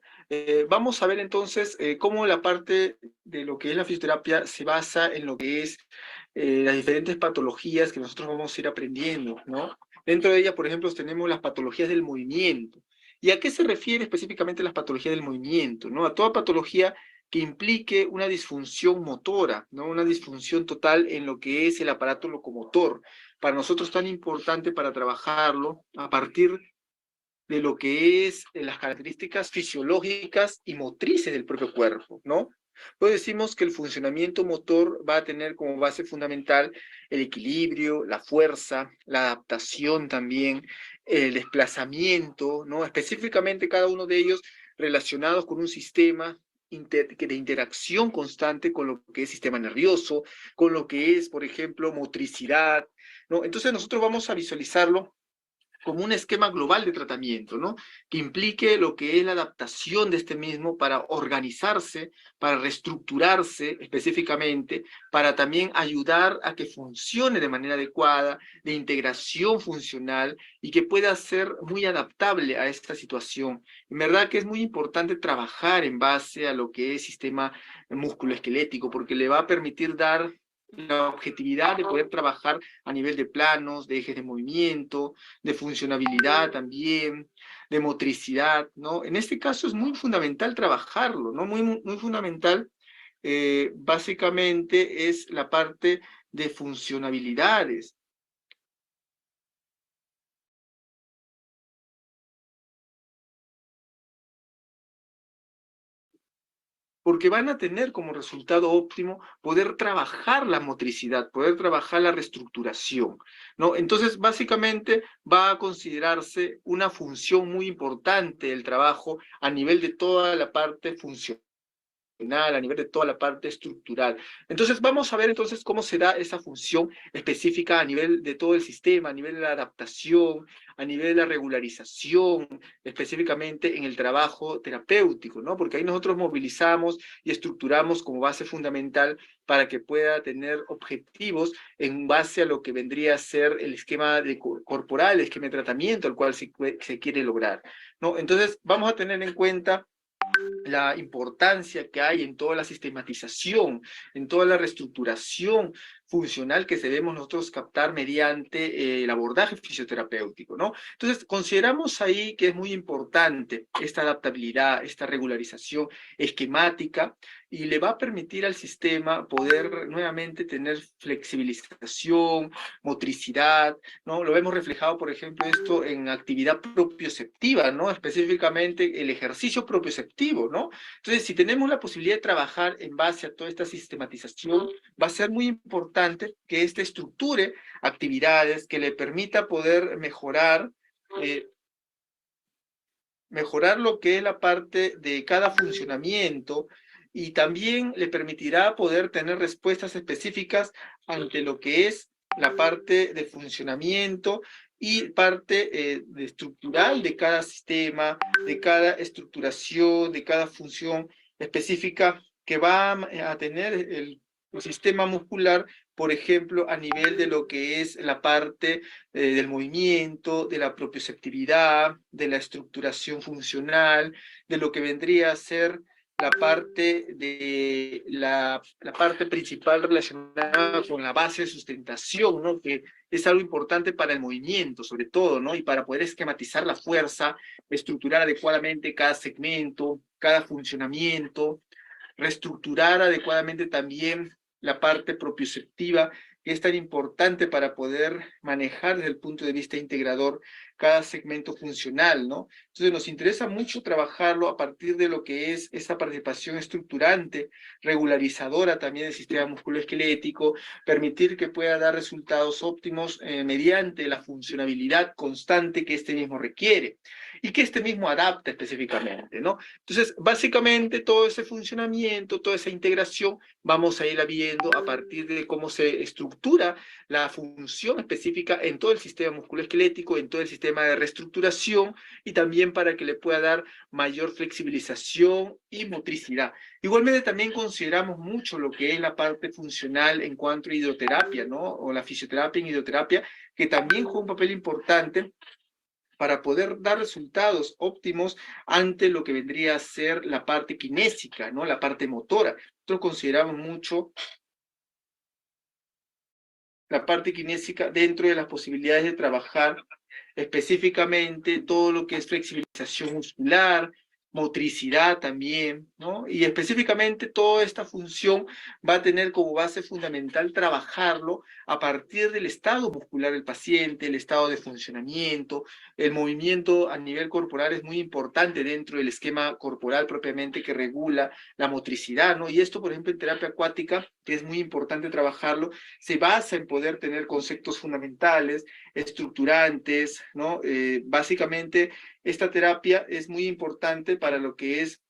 S1: vamos a ver entonces cómo la parte de lo que es la fisioterapia se basa en lo que es las diferentes patologías que nosotros vamos a ir aprendiendo, ¿no? Dentro de ellas, por ejemplo, tenemos las patologías del movimiento. ¿Y a qué se refiere específicamente las patologías del movimiento? ¿No? A toda patología que implique una disfunción motora, ¿no? Una disfunción total en lo que es el aparato locomotor. Para nosotros tan importante para trabajarlo a partir de lo que es las características fisiológicas y motrices del propio cuerpo, ¿no? Pues decimos que el funcionamiento motor va a tener como base fundamental el equilibrio, la fuerza, la adaptación también, el desplazamiento, ¿no? Específicamente cada uno de ellos relacionados con un sistema de interacción constante con lo que es sistema nervioso, con lo que es, por ejemplo, motricidad, ¿no? Entonces nosotros vamos a visualizarlo como un esquema global de tratamiento, ¿no? Que implique lo que es la adaptación de este mismo para organizarse, para reestructurarse específicamente, para también ayudar a que funcione de manera adecuada, de integración funcional y que pueda ser muy adaptable a esta situación. En verdad que es muy importante trabajar en base a lo que es sistema musculoesquelético, porque le va a permitir dar la objetividad de poder trabajar a nivel de planos, de ejes de movimiento, de funcionabilidad también, de motricidad, ¿no? En este caso es muy fundamental trabajarlo, ¿no? Muy fundamental, básicamente es la parte de funcionabilidades. Porque van a tener como resultado óptimo poder trabajar la motricidad, poder trabajar la reestructuración, ¿no? Entonces, básicamente va a considerarse una función muy importante el trabajo a nivel de toda la parte funcional, a nivel de toda la parte estructural. Entonces, vamos a ver entonces cómo se da esa función específica a nivel de todo el sistema, a nivel de la adaptación, a nivel de la regularización, específicamente en el trabajo terapéutico, ¿no? Porque ahí nosotros movilizamos y estructuramos como base fundamental para que pueda tener objetivos en base a lo que vendría a ser el esquema corporal, el esquema de tratamiento al cual se quiere lograr, ¿no? Entonces, vamos a tener en cuenta la importancia que hay en toda la sistematización, en toda la reestructuración funcional que debemos nosotros captar mediante el abordaje fisioterapéutico, ¿no? Entonces, consideramos ahí que es muy importante esta adaptabilidad, esta regularización esquemática y le va a permitir al sistema poder nuevamente tener flexibilización, motricidad, ¿no? Lo vemos reflejado, por ejemplo, esto en actividad propioceptiva, ¿no? Específicamente el ejercicio propioceptivo, ¿no? Entonces, si tenemos la posibilidad de trabajar en base a toda esta sistematización, va a ser muy importante que éste estructure actividades que le permita poder mejorar lo que es la parte de cada funcionamiento y también le permitirá poder tener respuestas específicas ante lo que es la parte de funcionamiento y parte estructural de cada sistema, de cada estructuración, de cada función específica que va a tener el sistema muscular, por ejemplo, a nivel de lo que es la parte del movimiento, de la propioceptividad, de la estructuración funcional, de lo que vendría a ser la parte de la parte principal relacionada con la base de sustentación, ¿no? Que es algo importante para el movimiento, sobre todo, ¿no? Y para poder esquematizar la fuerza, estructurar adecuadamente cada segmento, cada funcionamiento, reestructurar adecuadamente también la parte propioceptiva, que es tan importante para poder manejar desde el punto de vista integrador cada segmento funcional, ¿no? Entonces nos interesa mucho trabajarlo a partir de lo que es esa participación estructurante, regularizadora también del sistema musculoesquelético, permitir que pueda dar resultados óptimos mediante la funcionabilidad constante que este mismo requiere y que este mismo adapta específicamente, ¿no? Entonces, básicamente todo ese funcionamiento, toda esa integración, vamos a irla viendo a partir de cómo se estructura la función específica en todo el sistema musculoesquelético, en todo el sistema de reestructuración y también para que le pueda dar mayor flexibilización y motricidad. Igualmente también consideramos mucho lo que es la parte funcional en cuanto a hidroterapia, ¿no? O la fisioterapia en hidroterapia, que también juega un papel importante para poder dar resultados óptimos ante lo que vendría a ser la parte kinésica, ¿no? La parte motora. Nosotros consideramos mucho la parte kinésica dentro de las posibilidades de trabajar específicamente todo lo que es flexibilización muscular, motricidad también, ¿no? Y específicamente toda esta función va a tener como base fundamental trabajarlo a partir del estado muscular del paciente, el estado de funcionamiento, el movimiento a nivel corporal es muy importante dentro del esquema corporal propiamente que regula la motricidad, ¿no? Y esto, por ejemplo, en terapia acuática, que es muy importante trabajarlo, se basa en poder tener conceptos fundamentales, estructurantes, ¿no? Básicamente, esta terapia es muy importante para lo que es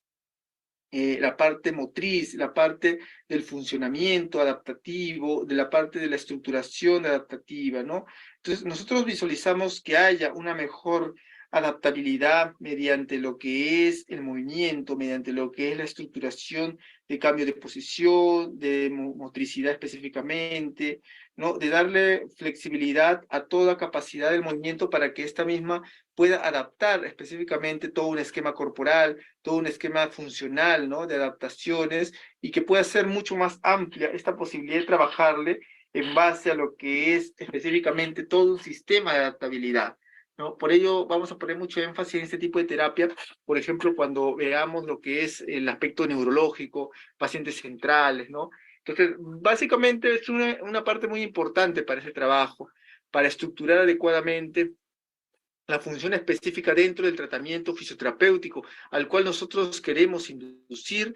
S1: la parte motriz, la parte del funcionamiento adaptativo, de la parte de la estructuración adaptativa, ¿no? Entonces, nosotros visualizamos que haya una mejor adaptabilidad mediante lo que es el movimiento, mediante lo que es la estructuración de cambio de posición, de motricidad específicamente, ¿no? De darle flexibilidad a toda capacidad del movimiento para que esta misma pueda adaptar específicamente todo un esquema corporal, todo un esquema funcional, ¿no? De adaptaciones y que pueda ser mucho más amplia esta posibilidad de trabajarle en base a lo que es específicamente todo un sistema de adaptabilidad, ¿no? Por ello vamos a poner mucho énfasis en este tipo de terapia, por ejemplo, cuando veamos lo que es el aspecto neurológico, pacientes centrales, ¿no? Entonces, básicamente es una parte muy importante para ese trabajo, para estructurar adecuadamente la función específica dentro del tratamiento fisioterapéutico al cual nosotros queremos inducir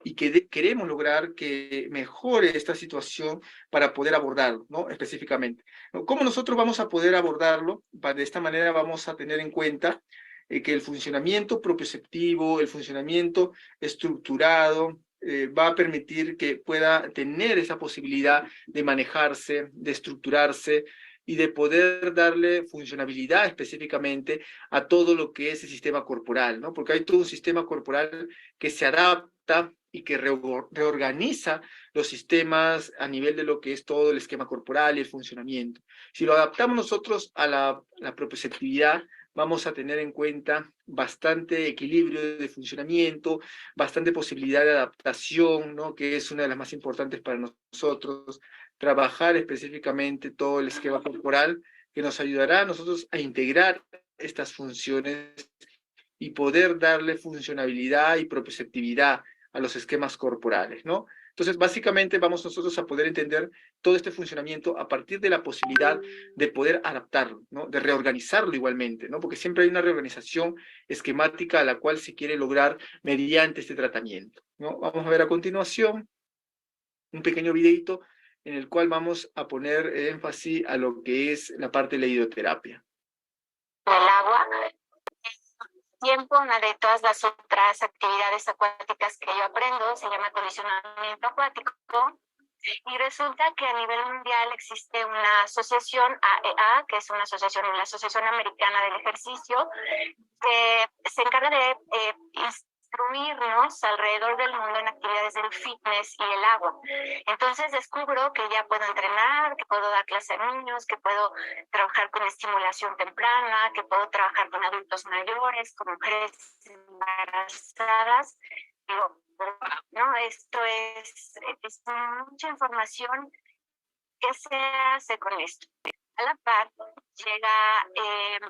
S1: y que queremos lograr que mejore esta situación para poder abordarlo, ¿no? Específicamente, ¿no? ¿Cómo nosotros vamos a poder abordarlo? De esta manera vamos a tener en cuenta que el funcionamiento propioceptivo, el funcionamiento estructurado, va a permitir que pueda tener esa posibilidad de manejarse, de estructurarse y de poder darle funcionabilidad específicamente a todo lo que es el sistema corporal, ¿no? Porque hay todo un sistema corporal que se adapta y que reorganiza los sistemas a nivel de lo que es todo el esquema corporal y el funcionamiento. Si lo adaptamos nosotros a la propioceptividad, vamos a tener en cuenta bastante equilibrio de funcionamiento, bastante posibilidad de adaptación, ¿no? Que es una de las más importantes para nosotros, trabajar específicamente todo el esquema corporal que nos ayudará a nosotros a integrar estas funciones y poder darle funcionabilidad y propioceptividad a los esquemas corporales, ¿no? Entonces, básicamente vamos nosotros a poder entender todo este funcionamiento a partir de la posibilidad de poder adaptarlo, ¿no? De reorganizarlo igualmente, ¿no? Porque siempre hay una reorganización esquemática a la cual se quiere lograr mediante este tratamiento, ¿no? Vamos a ver a continuación un pequeño videito en el cual vamos a poner énfasis a lo que es la parte de la hidroterapia.
S5: El agua, tiempo, una de todas las otras actividades acuáticas que yo aprendo se llama condicionamiento acuático, y resulta que a nivel mundial existe una asociación AEA, que es una asociación, la Asociación Americana del Ejercicio, que se encarga de instruirnos alrededor del mundo en actividades del fitness y el agua. Entonces descubro que ya puedo entrenar, que puedo dar clase a niños, que puedo trabajar con estimulación temprana, que puedo trabajar con adultos mayores, con mujeres embarazadas. Digo, no, esto es mucha información. ¿Qué se hace con esto? A la par, llega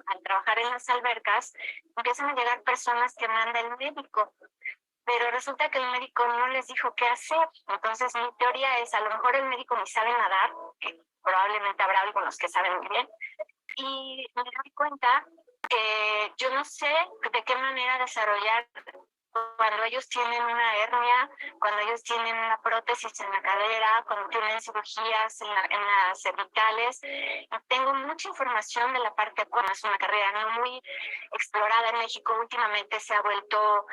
S5: al trabajar en las albercas, empiezan a llegar personas que manda el médico, pero resulta que el médico no les dijo qué hacer. Entonces mi teoría es, a lo mejor el médico ni sabe nadar, que probablemente habrá algunos que saben muy bien, y me doy cuenta que yo no sé de qué manera desarrollar cuando ellos tienen una hernia, cuando ellos tienen una prótesis en la cadera, cuando tienen cirugías en las cervicales. Tengo mucha información de la parte acuática. Es una carrera no muy explorada en México. Últimamente se ha vuelto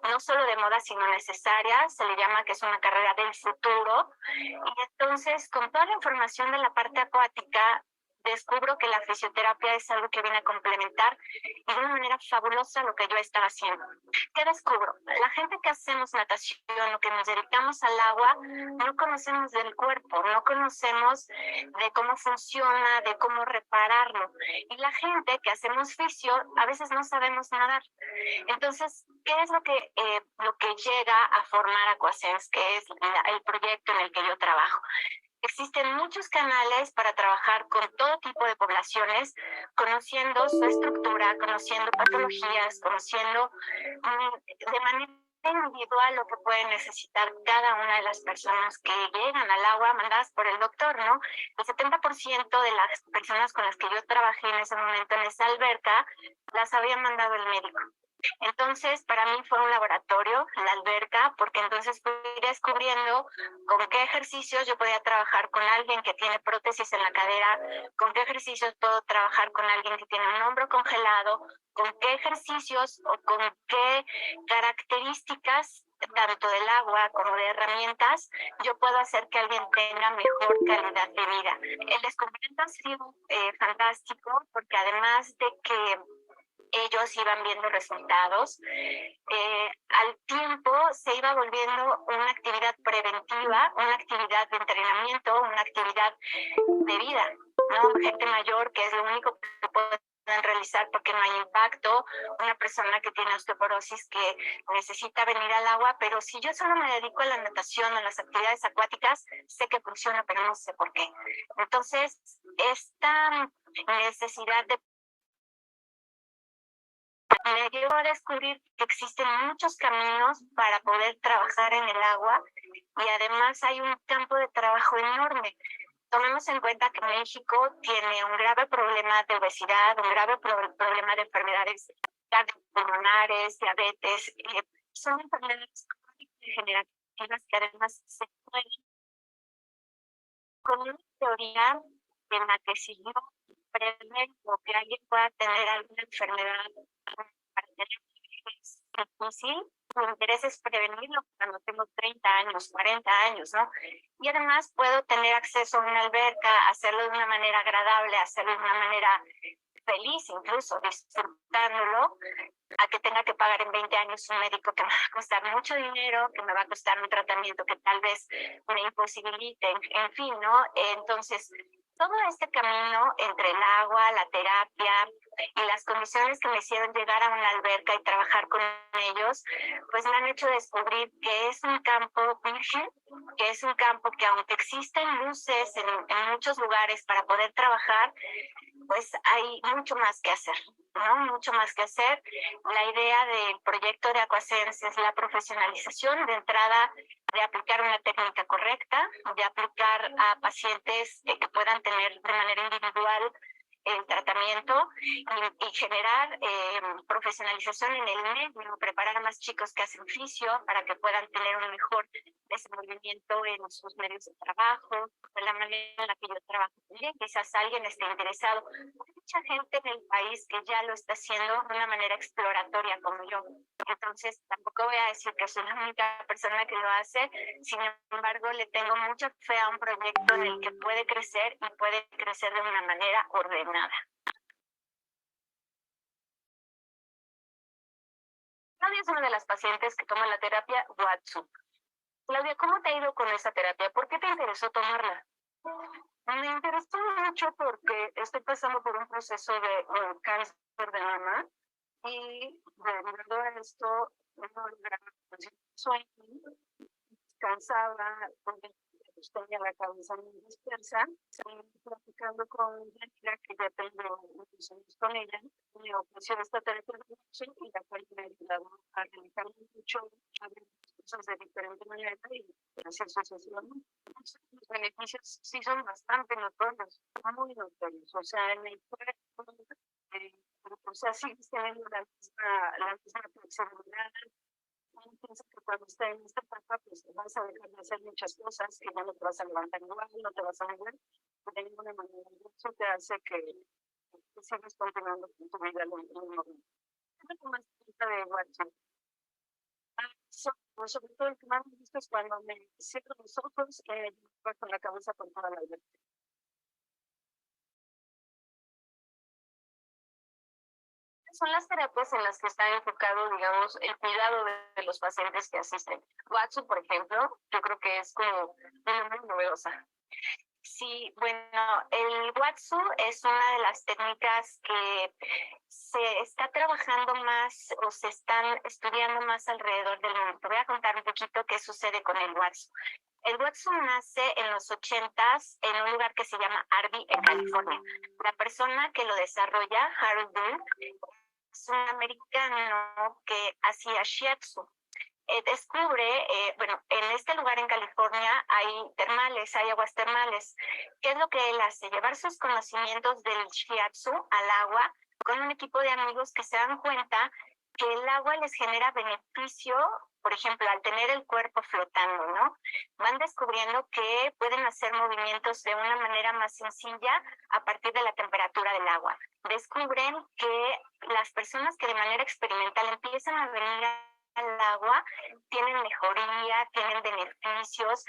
S5: no solo de moda, sino necesaria. Se le llama que es una carrera del futuro. Y entonces, con toda la información de la parte acuática, descubro que la fisioterapia es algo que viene a complementar y de una manera fabulosa lo que yo estaba haciendo. ¿Qué descubro? La gente que hacemos natación o que nos dedicamos al agua, no conocemos del cuerpo, no conocemos de cómo funciona, de cómo repararlo. Y la gente que hacemos fisio, a veces no sabemos nadar. Entonces, ¿qué es lo que llega a formar Aquasense, que es el proyecto en el que yo trabajo? Existen muchos canales para trabajar con todo tipo de poblaciones, conociendo su estructura, conociendo patologías, conociendo de manera individual lo que puede necesitar cada una de las personas que llegan al agua mandadas por el doctor, ¿no? El 70% de las personas con las que yo trabajé en ese momento en esa alberca las había mandado el médico. Entonces, para mí fue un laboratorio, la alberca, porque entonces fui descubriendo con qué ejercicios yo podía trabajar con alguien que tiene prótesis en la cadera, con qué ejercicios puedo trabajar con alguien que tiene un hombro congelado, con qué ejercicios o con qué características tanto del agua como de herramientas, yo puedo hacer que alguien tenga mejor calidad de vida. El descubrimiento ha sido fantástico porque además de que ellos iban viendo resultados, al tiempo se iba volviendo una actividad preventiva, una actividad de entrenamiento, una actividad de vida, ¿no? Gente mayor, que es lo único que pueden realizar porque no hay impacto, una persona que tiene osteoporosis que necesita venir al agua, pero si yo solo me dedico a la natación, a las actividades acuáticas, sé que funciona, pero no sé por qué. Entonces, esta necesidad de me llevó a descubrir que existen muchos caminos para poder trabajar en el agua y además hay un campo de trabajo enorme. Tomemos en cuenta que México tiene un grave problema de obesidad, un grave problema de enfermedades cardiopulmonares, diabetes. Son enfermedades degenerativas que además se pueden con una teoría en la que si yo preveo que alguien pueda tener alguna enfermedad para tener es difícil, mi interés es prevenirlo cuando tengo 30 años, 40 años, ¿no? Y además puedo tener acceso a una alberca, hacerlo de una manera agradable, hacerlo de una manera feliz, incluso disfrutándolo, a que tenga que pagar en 20 años un médico que me va a costar mucho dinero, que me va a costar un tratamiento que tal vez me imposibilite, en fin, ¿no? Entonces, todo este camino entre el agua, la terapia y las condiciones que me hicieron llegar a una alberca y trabajar con ellos, pues me han hecho descubrir que es un campo virgen, que es un campo que aunque existen luces en muchos lugares para poder trabajar, pues hay mucho más que hacer, ¿no? Mucho más que hacer. La idea del proyecto de Aquasense es la profesionalización de entrada, de aplicar una técnica correcta, de aplicar a pacientes que puedan tener de manera individual el tratamiento y generar profesionalización en el medio, preparar a más chicos que hacen fisio para que puedan tener un mejor desenvolvimiento en sus medios de trabajo, de la manera en la que yo trabajo también. Quizás alguien esté interesado. Hay mucha gente en el país que ya lo está haciendo de una manera exploratoria como yo. Entonces, tampoco voy a decir que soy la única persona que lo hace, sin embargo, le tengo mucha fe a un proyecto en el que puede crecer y puede crecer de una manera ordenada. Claudia es una de las pacientes que toma la terapia Watsu. Claudia, ¿cómo te ha ido con esa terapia? ¿Por qué te interesó tomarla? Me interesó mucho porque estoy pasando por un proceso de cáncer de mama y debido a esto no lograba conciliar el sueño, cansada, tenía la cabeza muy dispersa. Platicando con Yanira, que ya tengo muchos años con ella, me ofreció esta terapia de noche y la cual me ha ayudado a relajarme mucho, a ver cosas de diferente manera y hacer sucesivamente. Los beneficios sí son bastante notorios, muy notorios. O sea, en el cuerpo, o sea, sigues teniendo la misma flexibilidad. Pienso que cuando estés en esta etapa, pues vas a dejar de hacer muchas cosas, que ya no te vas a levantar igual, no te vas a mover, de ninguna manera. Eso te hace que sigas continuando con tu vida lo mismo. ¿Qué es lo que más te gusta de WhatsApp? Sobre todo el que más me gusta es cuando me cierro los ojos y me llevo con la cabeza por toda la vida. son las terapias en las que está enfocado, digamos, el cuidado de los pacientes que asisten. Watsu, por ejemplo, yo creo que es como una muy novedosa. Sí, bueno, el Watsu es una de las técnicas que se está trabajando más o se están estudiando más alrededor del mundo. Te voy a contar un poquito qué sucede con el Watsu. El Watsu nace en los 80s en un lugar que se llama Arby, en California. La persona que lo desarrolla, Harold Dunn, es un americano que hacía shiatsu. Descubre, bueno, en este lugar en California hay termales, hay aguas termales. ¿Qué es lo que él hace? Llevar sus conocimientos del shiatsu al agua con un equipo de amigos que se dan cuenta que el agua les genera beneficio, por ejemplo, al tener el cuerpo flotando, ¿no? Van descubriendo que pueden hacer movimientos de una manera más sencilla a partir de la temperatura del agua. Descubren que las personas que de manera experimental empiezan a venir al agua tienen mejoría, tienen beneficios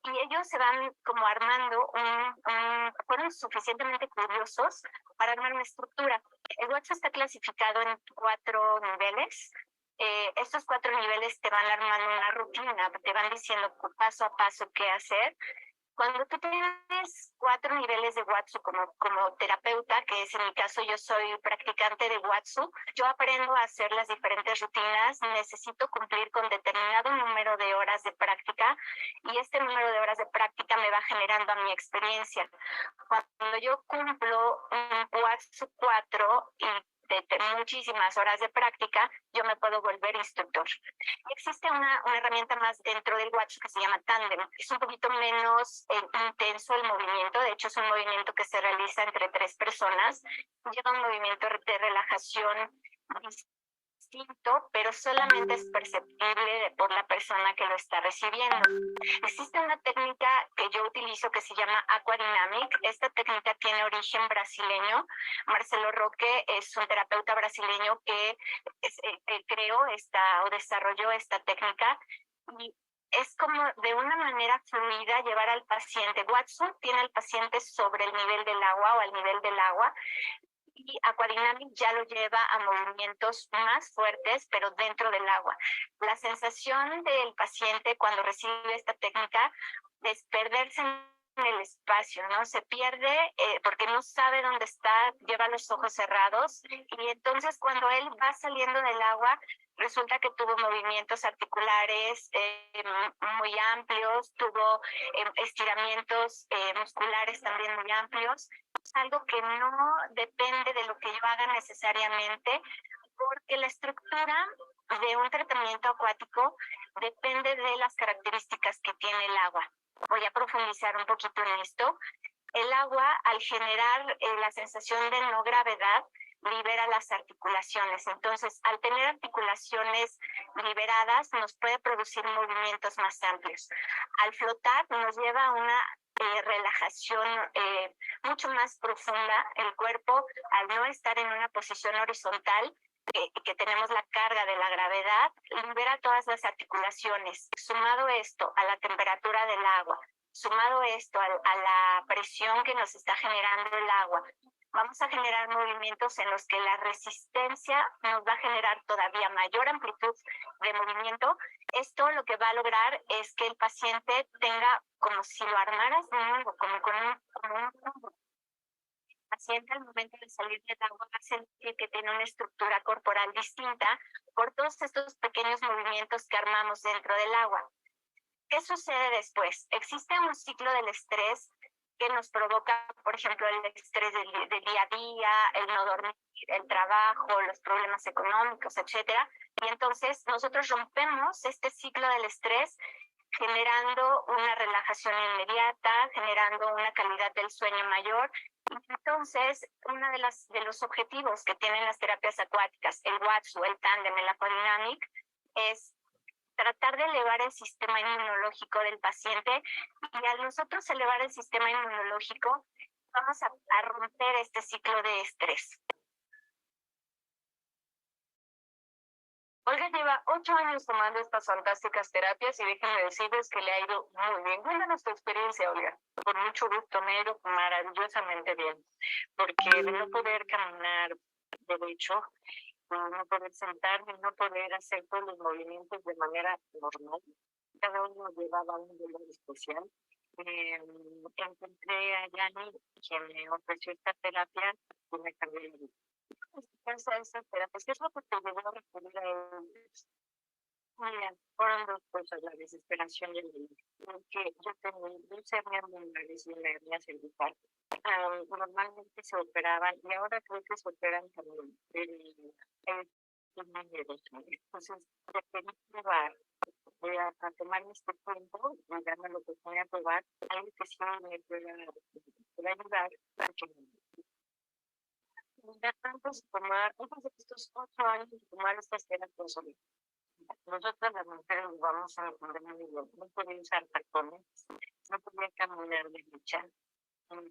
S5: y ellos se van como armando fueron suficientemente curiosos para armar una estructura. El Watsu está clasificado en 4 niveles. Estos 4 niveles te van armando una rutina, te van diciendo paso a paso qué hacer. Cuando tú tienes 4 niveles de Watsu como terapeuta, que es en mi caso yo soy practicante de Watsu, yo aprendo a hacer las diferentes rutinas, necesito cumplir con determinado número de horas de práctica y este número de horas de práctica me va generando a mi experiencia. Cuando yo cumplo un Watsu 4 y de muchísimas horas de práctica, yo me puedo volver instructor. Y existe una herramienta más dentro del Watsu que se llama Tandem. Es un poquito menos intenso el movimiento, de hecho es un movimiento que se realiza entre 3 personas. Lleva un movimiento de relajación distinto, pero solamente es perceptible por la persona que lo está recibiendo. Existe una técnica que yo utilizo que se llama Aquadynamic. Esta técnica tiene origen brasileño. Marcelo Roque es un terapeuta brasileño que creó o desarrolló esta técnica y es como de una manera fluida llevar al paciente. Watsu tiene al paciente sobre el nivel del agua o al nivel del agua. Y Aquadynamic ya lo lleva a movimientos más fuertes, pero dentro del agua. La sensación del paciente cuando recibe esta técnica es perderse en el espacio, ¿no? Se pierde porque no sabe dónde está, lleva los ojos cerrados y entonces cuando él va saliendo del agua, resulta que tuvo movimientos articulares muy amplios, tuvo estiramientos musculares también muy amplios. Es algo que no depende de lo que yo haga necesariamente, porque la estructura de un tratamiento acuático depende de las características que tiene el agua. Voy a profundizar un poquito en esto. El agua, al generar la sensación de no gravedad, libera las articulaciones. Entonces, al tener articulaciones liberadas, nos puede producir movimientos más amplios. Al flotar, nos lleva a una relajación mucho más profunda. El cuerpo, al no estar en una posición horizontal, que tenemos la carga de la gravedad, libera todas las articulaciones. Sumado esto a la temperatura del agua, sumado esto a la presión que nos está generando el agua, vamos a generar movimientos en los que la resistencia nos va a generar todavía mayor amplitud de movimiento. Esto lo que va a lograr es que el paciente tenga como si lo armaras de nuevo, como un paciente al momento de salir del agua va a sentir que tiene una estructura corporal distinta por todos estos pequeños movimientos que armamos dentro del agua. ¿Qué sucede después? Existe un ciclo del estrés que nos provoca, por ejemplo, el estrés del día a día, el no dormir, el trabajo, los problemas económicos, etcétera. Y entonces nosotros rompemos este ciclo del estrés generando una relajación inmediata, generando una calidad del sueño mayor. Entonces, uno de los objetivos que tienen las terapias acuáticas, el Watsu, el Tandem, el Aquadynamic, es tratar de elevar el sistema inmunológico del paciente y al nosotros elevar el sistema inmunológico, vamos a romper este ciclo de estrés. Olga lleva 8 años tomando estas fantásticas terapias y déjenme decirles que le ha ido muy bien. Cuéntanos tu experiencia, Olga. Con mucho gusto, me ha ido maravillosamente bien, porque de no poder caminar derecho, no poder sentarme, no poder hacer todos los movimientos de manera normal. Cada uno llevaba un dolor especial. Encontré a Yani, quien me ofreció esta terapia, y me cambió la vida. Después de esta terapia, ¿qué es lo que te llevó a recurrir a ellos? Mira, fueron dos cosas, la desesperación y el dolor. Porque yo tenía dos hernias lumbares y una hernia cervical. Normalmente se operaban, y ahora creo que se operan también. Entonces, preferí probar a tomarme este tiempo y darme lo que voy a probar, algo que sí me pueda ayudar para que antes de estos 8 años de tomar estas terapias solas. Nosotras las mujeres nos vamos a entender muy bien. No podía usar tacones, no podía caminar de lucha.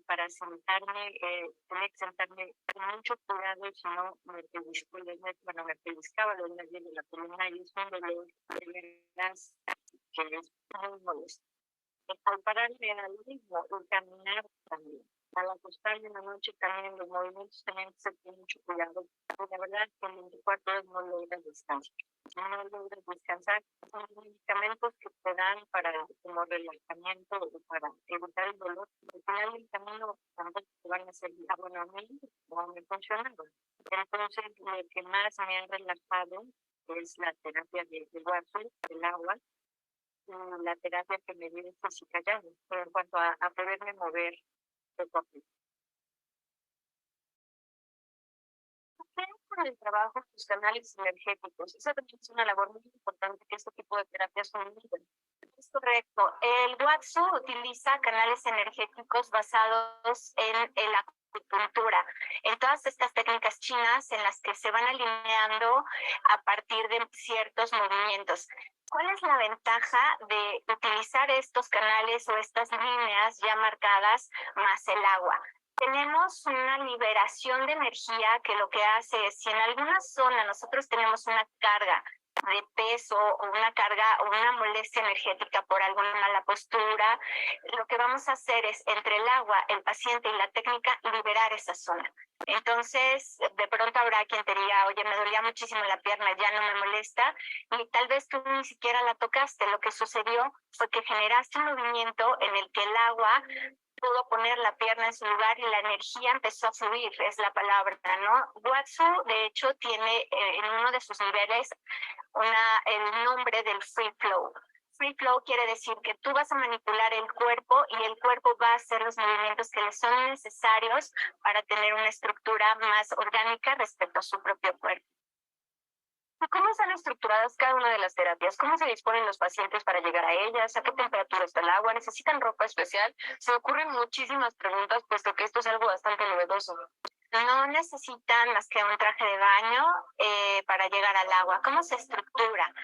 S5: Para sentarme, tenía que sentarme con mucho cuidado, si no me pellizco los nervios, bueno, me pellizcaba los nervios de la columna y es un dolor de veras que es muy molesto. Al pararme era lo mismo, el caminar también. Al acostarme en la noche también los movimientos tenían que ser con mucho cuidado. Pero la verdad que en 24 horas no logras descansar. No logras descansar. Son medicamentos que te dan para como relajamiento o para evitar el dolor. Al final del camino tampoco te van a servir. Bueno, a mí no me funcionaron. Entonces lo que más me ha relajado es la terapia de Watson, del agua, y la terapia que me dio física ya, pero en cuanto a poderme mover poco a poco. Con el trabajo, tus canales energéticos. Esa también es una labor muy importante que este tipo de terapias son. Es correcto. El Watsu utiliza canales energéticos basados en la acupuntura, en todas estas técnicas chinas en las que se van alineando a partir de ciertos movimientos. ¿Cuál es la ventaja de utilizar estos canales o estas líneas ya marcadas más el agua? Tenemos una liberación de energía que lo que hace es, si en alguna zona nosotros tenemos una carga de peso o una carga o una molestia energética por alguna mala postura, lo que vamos a hacer es, entre el agua, el paciente y la técnica, liberar esa zona. Entonces, de pronto habrá quien te diga, oye, me dolía muchísimo la pierna, ya no me molesta, y tal vez tú ni siquiera la tocaste. Lo que sucedió fue que generaste un movimiento en el que el agua pudo poner la pierna en su lugar y la energía empezó a fluir, es la palabra, ¿no? Watsu, de hecho, tiene en uno de sus niveles el nombre del free flow. Free flow quiere decir que tú vas a manipular el cuerpo y el cuerpo va a hacer los movimientos que le son necesarios para tener una estructura más orgánica respecto a su propio cuerpo. ¿Cómo están estructuradas cada una de las terapias? ¿Cómo se disponen los pacientes para llegar a ellas? ¿A qué temperatura está el agua? ¿Necesitan ropa especial? Se me ocurren muchísimas preguntas, puesto que esto es algo bastante novedoso. No necesitan más que un traje de baño para llegar al agua. ¿Cómo se estructura?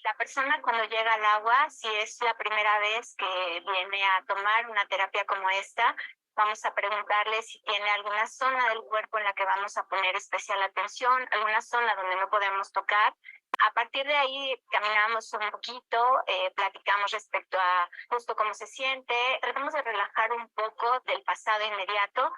S5: La persona cuando llega al agua, si es la primera vez que viene a tomar una terapia como esta, vamos a preguntarle si tiene alguna zona del cuerpo en la que vamos a poner especial atención, alguna zona donde no podemos tocar. A partir de ahí caminamos un poquito, platicamos respecto a justo cómo se siente, tratamos de relajar un poco del pasado inmediato.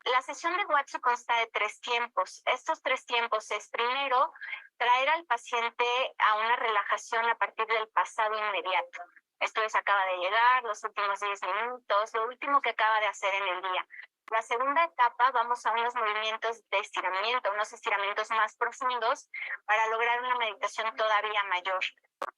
S5: La sesión de Watsu consta de 3 tiempos. Estos 3 tiempos es, primero, traer al paciente a una relajación a partir del pasado inmediato. Esto es, acaba de llegar, los últimos 10 minutos, lo último que acaba de hacer en el día. La segunda etapa, vamos a unos movimientos de estiramiento, unos estiramientos más profundos para lograr una meditación todavía mayor.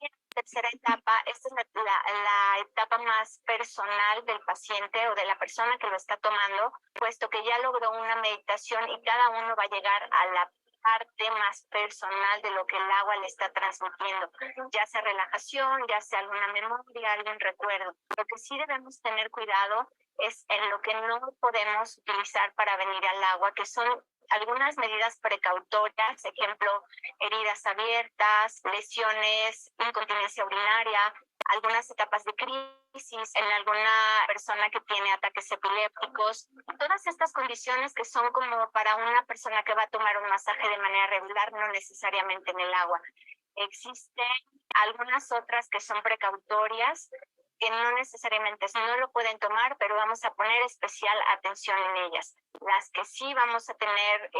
S5: Y en la tercera etapa, esta es la etapa más personal del paciente o de la persona que lo está tomando, puesto que ya logró una meditación y cada uno va a llegar a la parte más personal de lo que el agua le está transmitiendo, ya sea relajación, ya sea alguna memoria, algún recuerdo. Lo que sí debemos tener cuidado es en lo que no podemos utilizar para venir al agua, que son algunas medidas precautorias, ejemplo, heridas abiertas, lesiones, incontinencia urinaria, algunas etapas de crisis en alguna persona que tiene ataques epilépticos, todas estas condiciones que son como para una persona que va a tomar un masaje de manera regular, no necesariamente en el agua. Existen algunas otras que son precautorias, que no necesariamente no lo pueden tomar, pero vamos a poner especial atención en ellas. Las que sí vamos a tener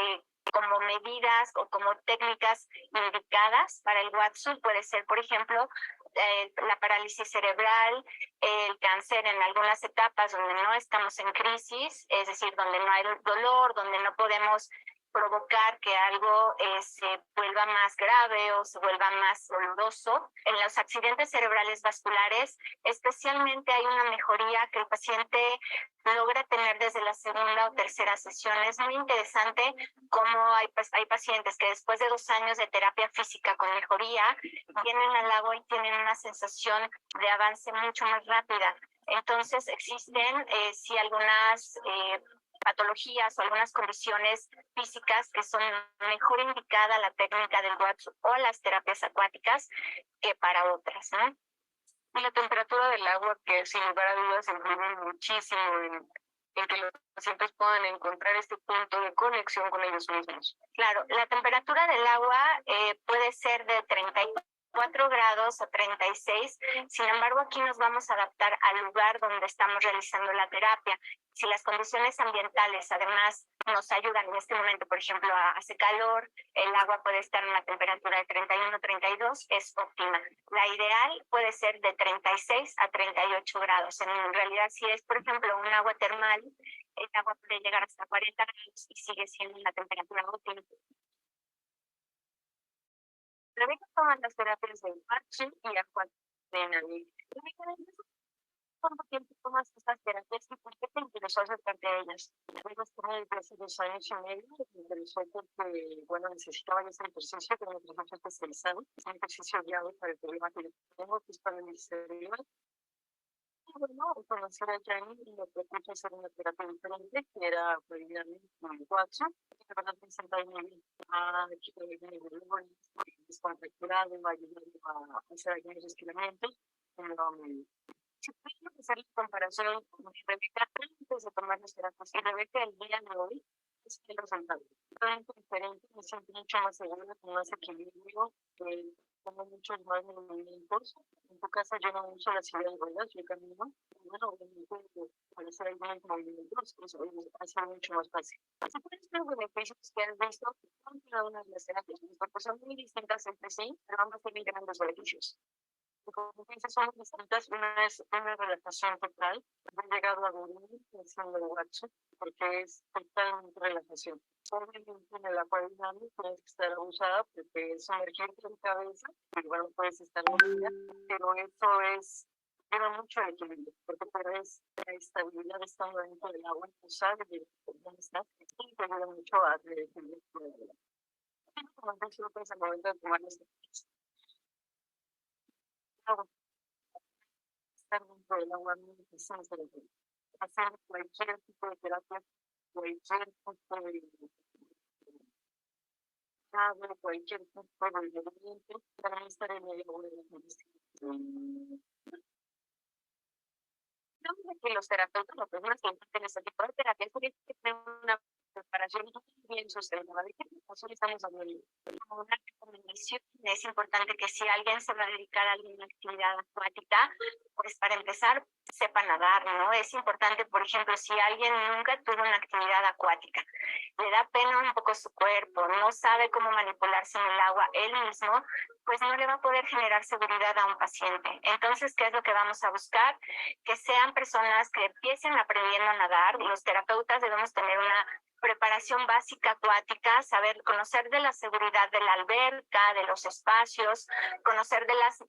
S5: como medidas o como técnicas indicadas para el Watsu. Puede ser, por ejemplo, la parálisis cerebral, el cáncer en algunas etapas donde no estamos en crisis, es decir, donde no hay dolor, donde no podemos provocar que algo se vuelva más grave o se vuelva más doloroso. En los accidentes cerebrales vasculares, especialmente hay una mejoría que el paciente logra tener desde la segunda o tercera sesión. Es muy interesante cómo hay pacientes que después de 2 años de terapia física con mejoría, vienen al agua y tienen una sensación de avance mucho más rápida. Entonces existen sí algunas patologías o algunas condiciones físicas que son mejor indicada la técnica del Watsu o las terapias acuáticas que para otras, ¿no?
S6: Y la temperatura del agua, que sin lugar a dudas influye muchísimo en que los pacientes puedan encontrar este punto de conexión con ellos mismos.
S5: Claro, la temperatura del agua puede ser de 34 grados a 36, sin embargo aquí nos vamos a adaptar al lugar donde estamos realizando la terapia. Si las condiciones ambientales además nos ayudan en este momento, por ejemplo, hace calor, el agua puede estar en una temperatura de 31, 32, es óptima. La ideal puede ser de 36 a 38 grados. En realidad, si es, por ejemplo, un agua termal, el agua puede llegar hasta 40 grados y sigue siendo una temperatura óptima.
S6: Rebeca toma las terapias de Watsu y Aquafina. ¿Cuánto tiempo tomas estas terapias y por qué te interesó acercarte a ellas? Luego estuve desde 2 años y medio, me interesó porque, bueno, necesitaba ya ese ejercicio, pero me ejercicio especializado, es un ejercicio guiado para el problema que yo tengo, que es para el cerebral. Y bueno, conocer a Yanni y me propuse hacer una terapia diferente, que era previamente el Watsu, que de verdad me sentaba muy bien. Aquí también me dolor, descontracturado, me ayudando a hacer algunos estiramientos. Si pudiera hacer la comparación con Rebeca antes de tomar las terapias y Rebeca el día de hoy, es el resultado. Totalmente diferente, me siento mucho más segura, con más equilibrio, tengo muchos más movimientos. En tu casa yo no uso la silla de ruedas, yo camino. Y bueno, obviamente, al hacer algunos movimientos, eso hace mucho más fácil. Si puedes ver los beneficios que has visto con cada una de las terapias, porque son muy distintas entre sí, pero ambas tienen grandes beneficios. Como dices, son distintas. Una es una relajación total. He llegado a dormir haciendo el Watsu porque es totalmente relajación. Obviamente en el acuadinámico tienes que estar abusada porque es sumergirte en cabeza, y bueno, puedes estar dormida, pero eso lleva mucho al equilibrio, porque pierdes la estabilidad estando dentro del agua, tú sabes de dónde estás, y te ayuda mucho a tener equilibrio. Como entonces lo puedes al momento de tomar las decisiones. Estar dentro del agua sin cerebro. Hacer cualquier tipo de terapia, cualquier tipo de cualquier tipo de movimiento, para no estar en el agua de la medicina. Creo que los terapeutas, las personas que imparten este tipo de terapia, tienen que tener una preparación bien sustentada. ¿De qué preparación estamos hablando? Como una recomendación, es importante que si alguien se va a dedicar a alguna actividad acuática, pues para empezar, sepa nadar, ¿no? Es importante, por ejemplo, si alguien nunca tuvo una actividad acuática, le da pena un poco su cuerpo, no sabe cómo manipularse en el agua él mismo, pues no le va a poder generar seguridad a un paciente. Entonces, ¿qué es lo que vamos a buscar? Que sean personas que empiecen aprendiendo a nadar. Los terapeutas debemos tener una preparación básica acuática, saber, conocer de la seguridad de la alberca, de los espacios, conocer de las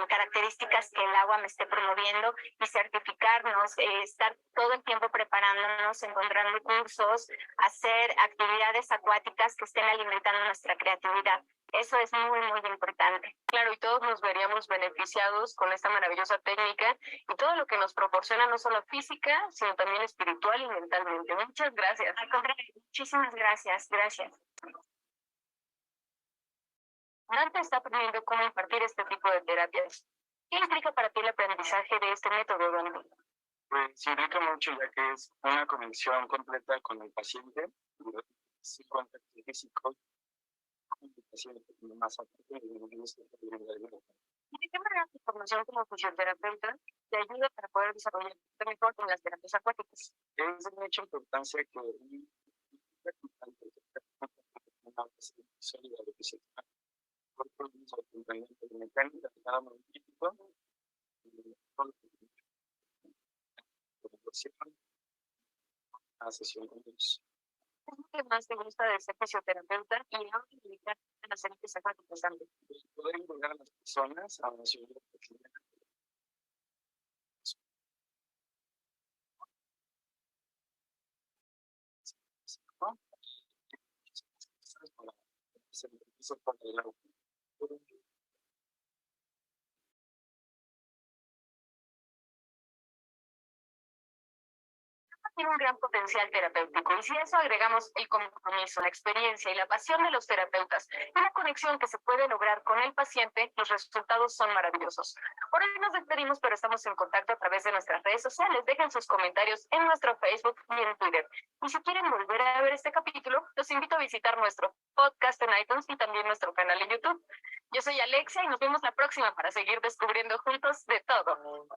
S6: características que el agua me esté promoviendo y certificarnos, estar todo el tiempo preparándonos, encontrando cursos, hacer actividades acuáticas que estén alimentando nuestra creatividad. Eso es muy, muy importante. Claro, y todos nos veríamos beneficiados con esta maravillosa técnica y todo lo que nos proporciona no solo física, sino también espiritual y mentalmente. Muchas gracias.
S5: Al contrario, muchísimas gracias. Gracias.
S6: Dante está aprendiendo cómo impartir este tipo de terapias. ¿Qué implica para ti el aprendizaje de este método, Dante?
S7: Pues implica mucho, ya que es una conexión completa con el paciente, sin contacto físico, con el paciente más aparte de
S6: ¿De qué manera tu formación como fisioterapeuta te ayuda para poder desarrollarte mejor en las terapias acuáticas?
S7: Es de mucha importancia que una base sólida de que se trata por problemas de entendimiento de mecánica de cada movimiento, una sesión con ellos.
S6: ¿Qué es lo que más te gusta de ser fisioterapeuta y no dedicar a hacer que se haga interesante?
S7: Poder involucrar a las personas a su vida cotidiana. ¿No? Para hacer eso para el agua.
S6: Tiene un gran potencial terapéutico y si a eso agregamos el compromiso, la experiencia y la pasión de los terapeutas y la conexión que se puede lograr con el paciente, los resultados son maravillosos. Por hoy nos despedimos, pero estamos en contacto a través de nuestras redes sociales. Dejen sus comentarios en nuestro Facebook y en Twitter. Y si quieren volver a ver este capítulo, los invito a visitar nuestro podcast en iTunes y también nuestro canal en YouTube. Yo soy Alexia y nos vemos la próxima para seguir descubriendo juntos de todo.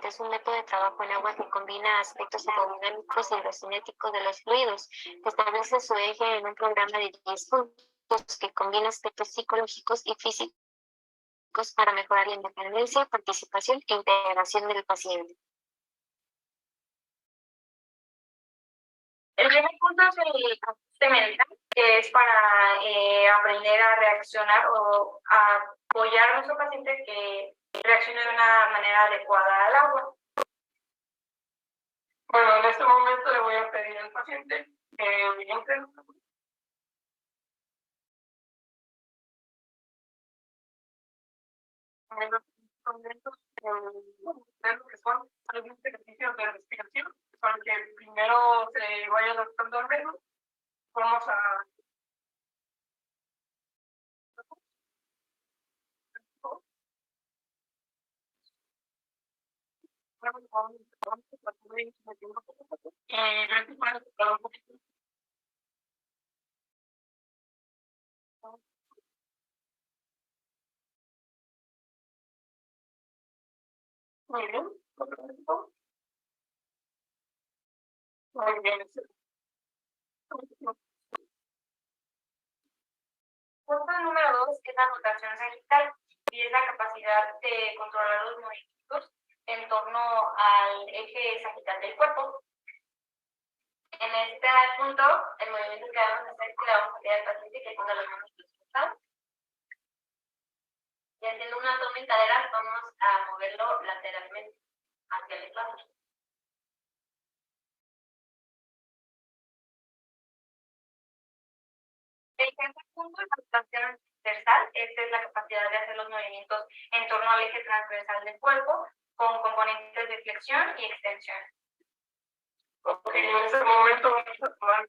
S6: Es un método de trabajo en agua que combina aspectos aerodinámicos y hidrocinéticos de los fluidos, que establece su eje en un programa de 10 puntos que combina aspectos psicológicos y físicos para mejorar la independencia, participación e integración del paciente.
S8: El primer punto es el ajuste mental, que es para aprender a reaccionar o a apoyar a nuestro paciente que reaccione de una manera adecuada al agua. Bueno, en este momento le voy a pedir al paciente que entre lo que son algunos ejercicios de respiración para que primero se vaya adaptando al ritmo. Vamos a un poquito. Muy bien. Muy bien. Punto número 2 es la rotación sagital y es la capacidad de controlar los movimientos en torno al eje sagital del cuerpo. En este punto, el movimiento que vamos a hacer es que le vamos a pedir al paciente que ponga las manos cruzadas. Y haciendo un abdomen en cadera, vamos a moverlo lateralmente hacia el espacio. El tercer punto es la rotación transversal. Esta es la capacidad de hacer los movimientos en torno al eje transversal del cuerpo con componentes de flexión y extensión.
S7: Ok, en este momento vamos a tomar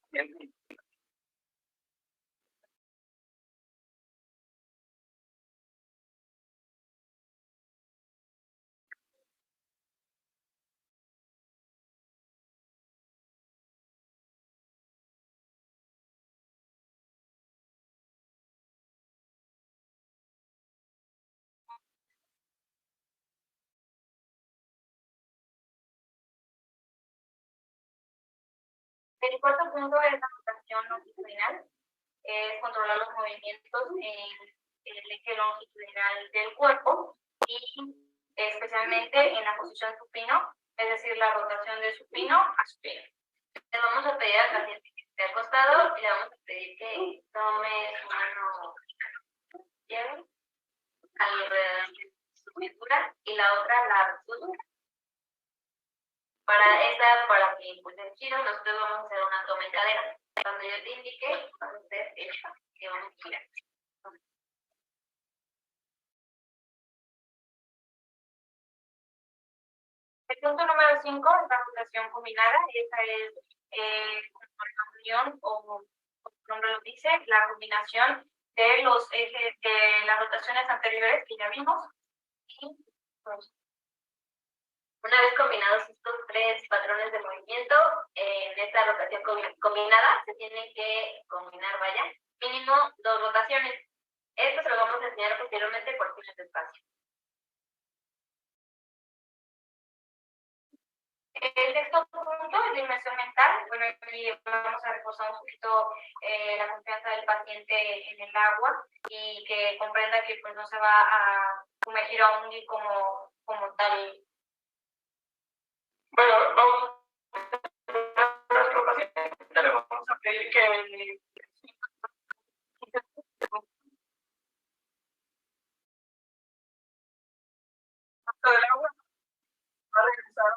S8: El cuarto punto es la rotación longitudinal. Es controlar los movimientos en el eje longitudinal del cuerpo y especialmente en la posición supino, es decir, la rotación de supino a supino. Le vamos a pedir al paciente que esté acostado y le vamos a pedir que tome su mano izquierda alrededor de su cintura y la otra la rodilla. Para que impulse el giro, nosotros vamos a hacer una toma en cadera. Cuando yo te indique, vas a hacer esto, que vamos a girar. El punto número 5 es la rotación combinada. Esta es, como la unión, o como su nombre lo dice, la combinación de los ejes, de las rotaciones anteriores que ya vimos. Y, pues, una vez combinados estos tres patrones de movimiento, en esta rotación combinada se tienen que combinar, vaya, mínimo 2 rotaciones. Esto se lo vamos a enseñar posteriormente por cursos de espacio. El sexto punto es la inmersión mental. Bueno, aquí vamos a reforzar un poquito la confianza del paciente en el agua y que comprenda que pues no se va a sumergir a hundir como tal.
S7: Bueno, vamos a nuestro paciente, le vamos a pedir que del agua va a regresar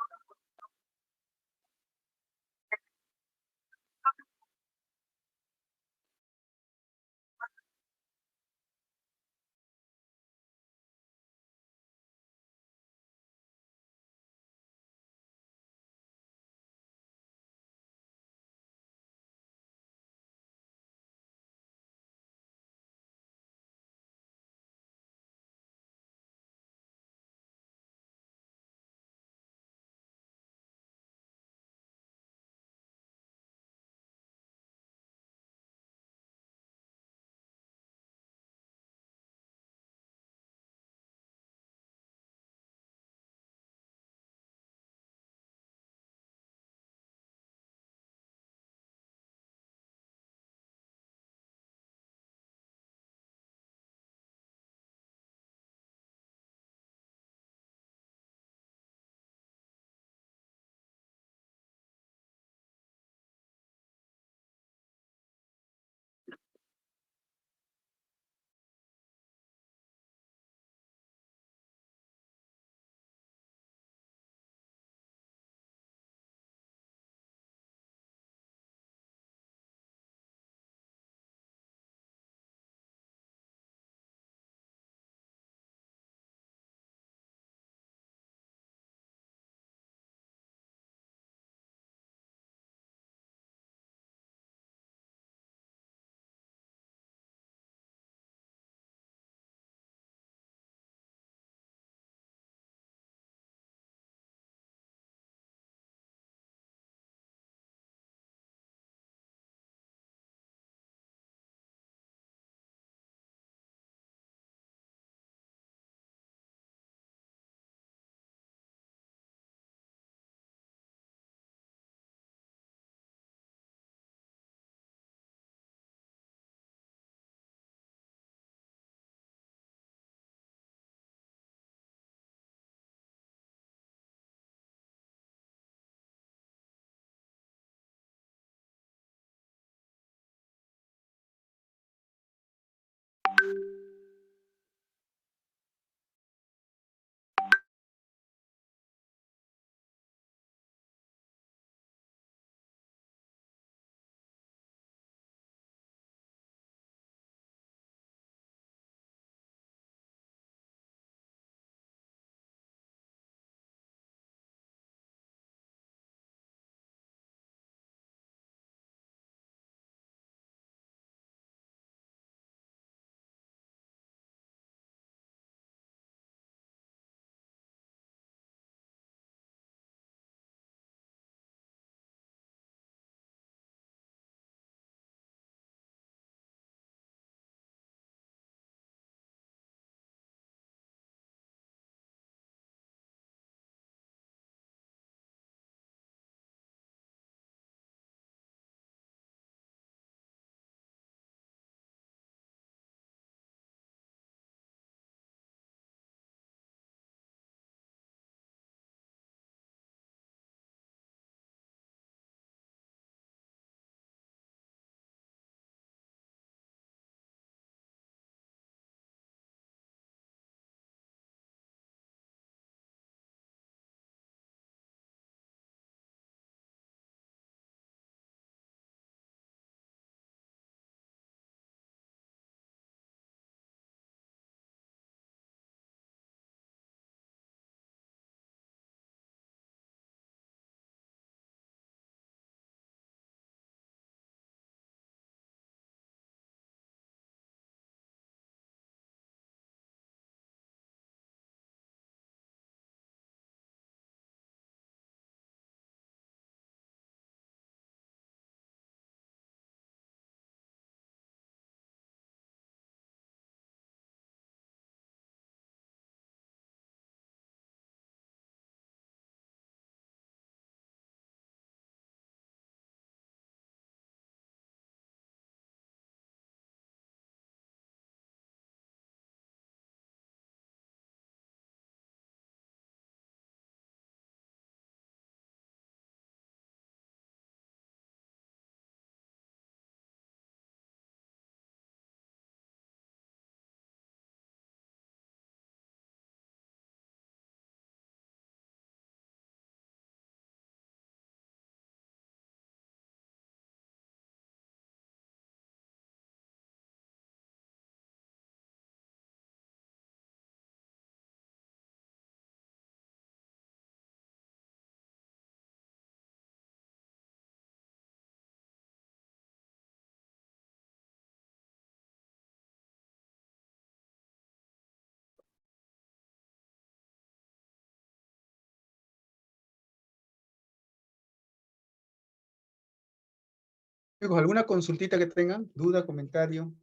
S1: Chicos, ¿alguna consultita que tengan? ¿Duda, comentario?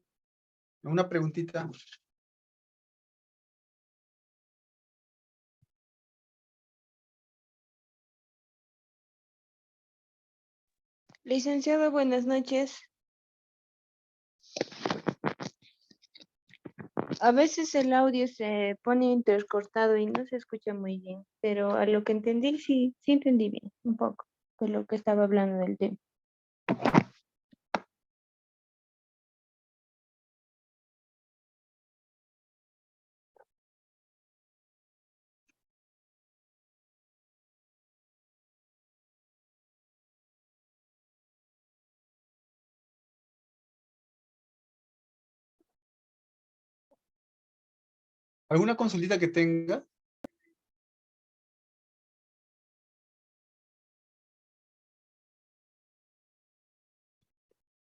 S1: ¿Alguna preguntita?
S9: Licenciado, buenas noches. A veces el audio se pone intercortado y no se escucha muy bien, pero a lo que entendí, sí entendí bien, un poco, de lo que estaba hablando del tema.
S1: ¿Alguna consultita que tenga?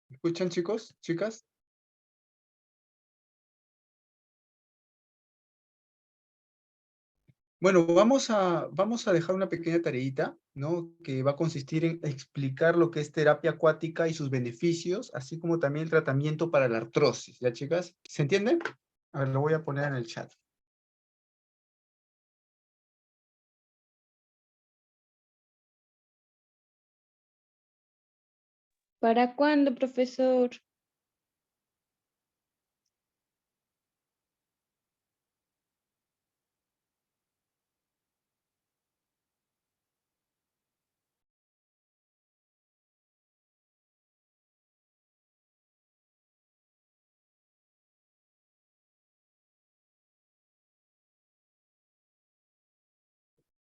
S1: ¿Escuchan, chicos? ¿Chicas? Bueno, vamos a dejar una pequeña tareita, ¿no? Que va a consistir en explicar lo que es terapia acuática y sus beneficios, así como también el tratamiento para la artrosis, ¿ya, chicas? ¿Se entiende? A ver, lo voy a poner en el chat.
S9: ¿Para cuándo, profesor?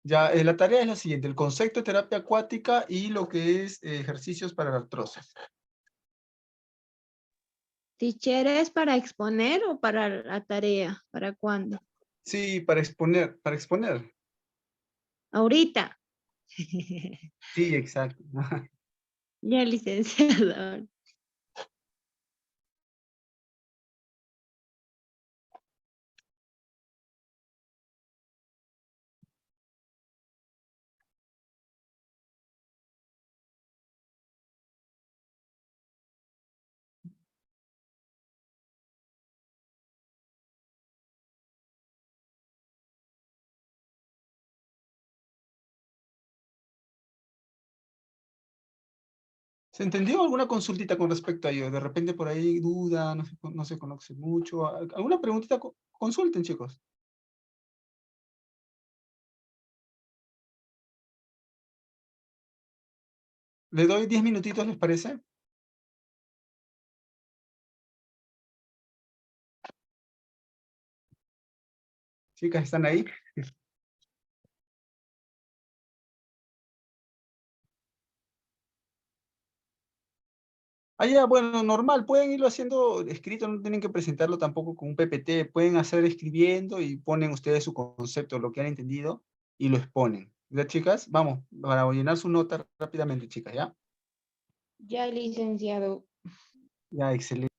S1: Ya, la tarea es la siguiente, el concepto de terapia acuática y lo que es ejercicios para la artrosis.
S9: ¿Teacher es para exponer o para la tarea? ¿Para cuándo?
S1: Sí, para exponer, para exponer.
S9: Ahorita.
S1: Sí, exacto.
S9: Ya, licenciado.
S1: ¿Se entendió alguna consultita con respecto a ello? De repente por ahí duda, no se conoce mucho. ¿Alguna preguntita? Consulten, chicos. ¿Le doy 10 minutitos, les parece? Chicas, ¿están ahí? Ah, ya, bueno, normal, pueden irlo haciendo escrito, no tienen que presentarlo tampoco con un PPT, pueden hacer escribiendo y ponen ustedes su concepto, lo que han entendido, y lo exponen. ¿Ya, chicas? Vamos, para llenar su nota rápidamente, chicas, ¿ya?
S9: Ya, licenciado.
S1: Ya, excelente.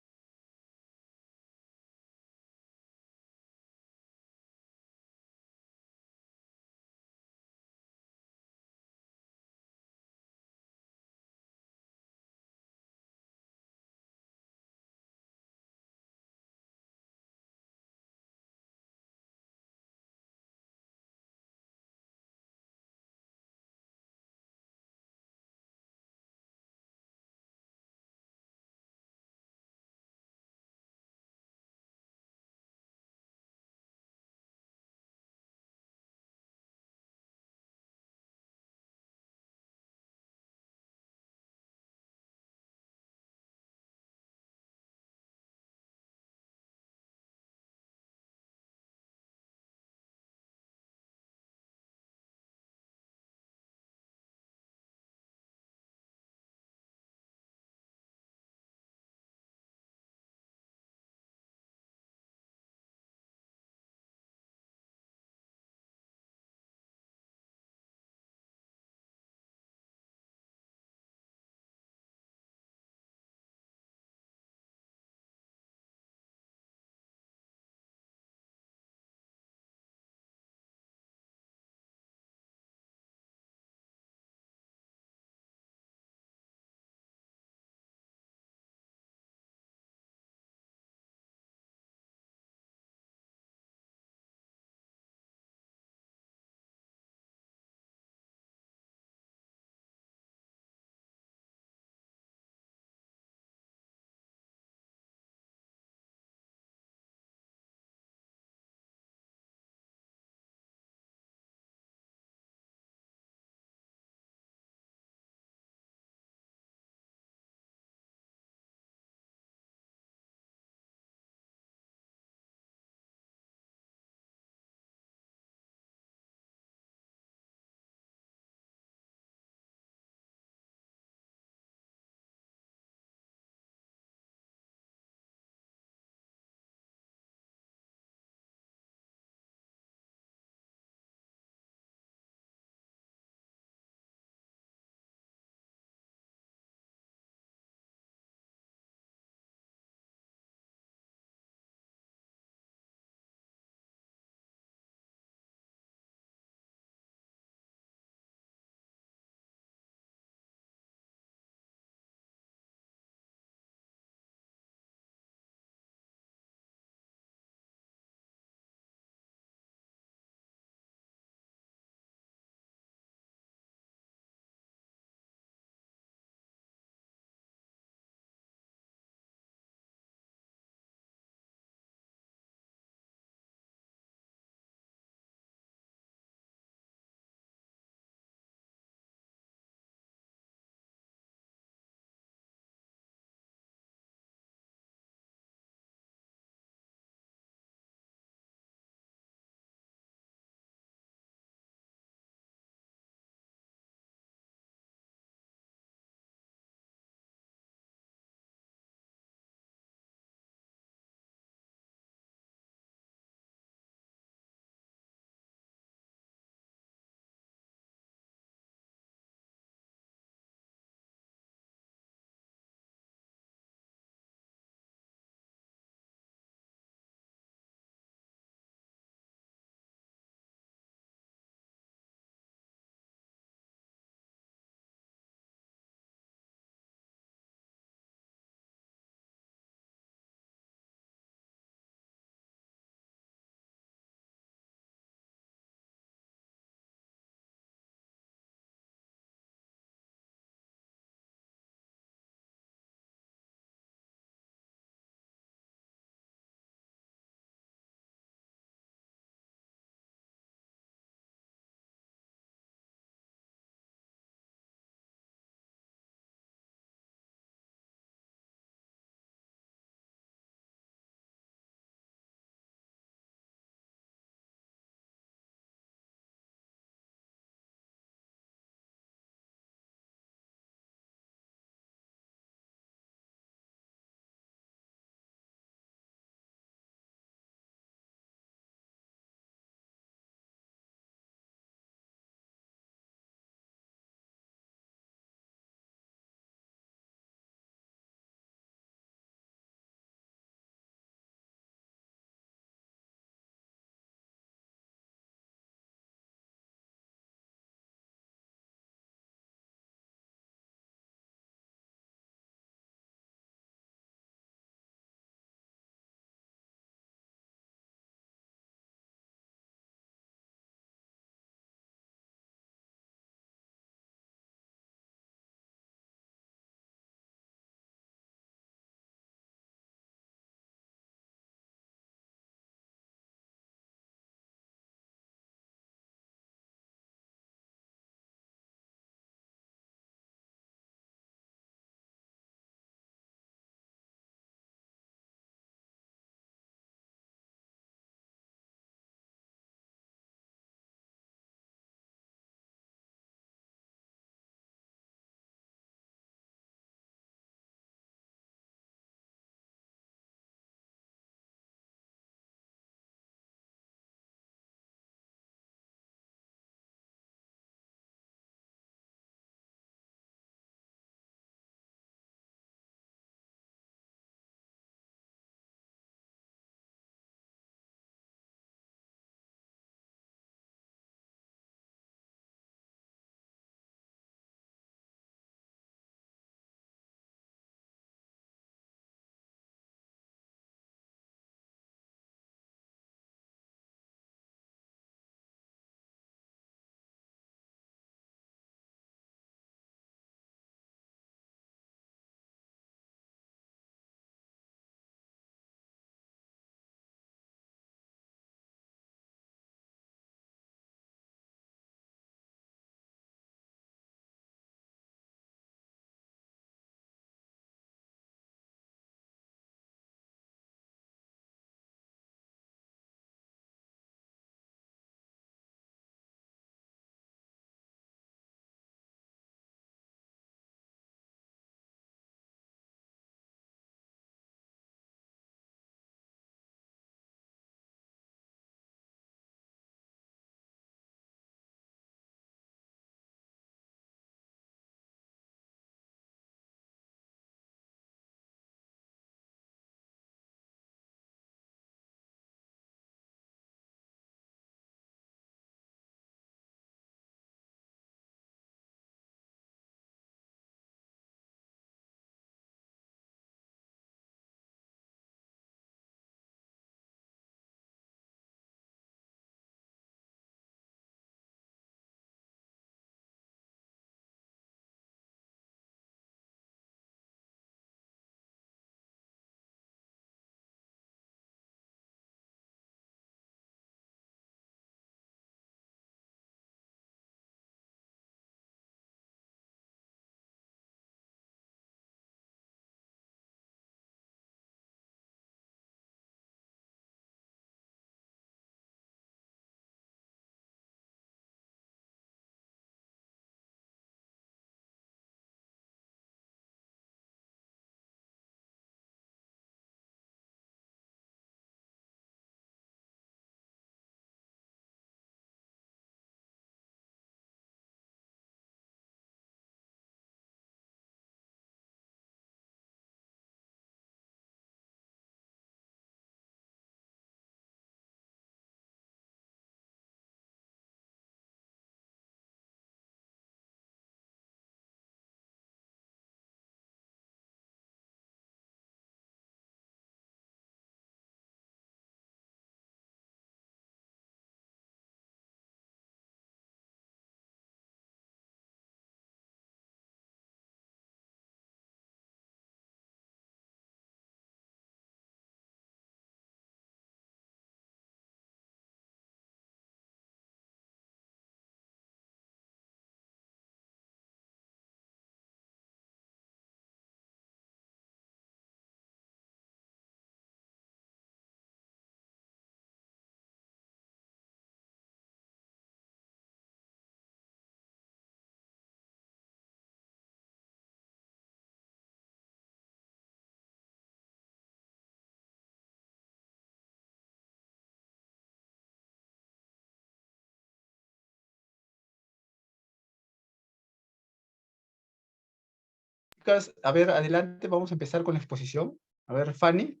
S1: podcast. A ver, adelante, vamos a empezar con la exposición. A ver, Fanny.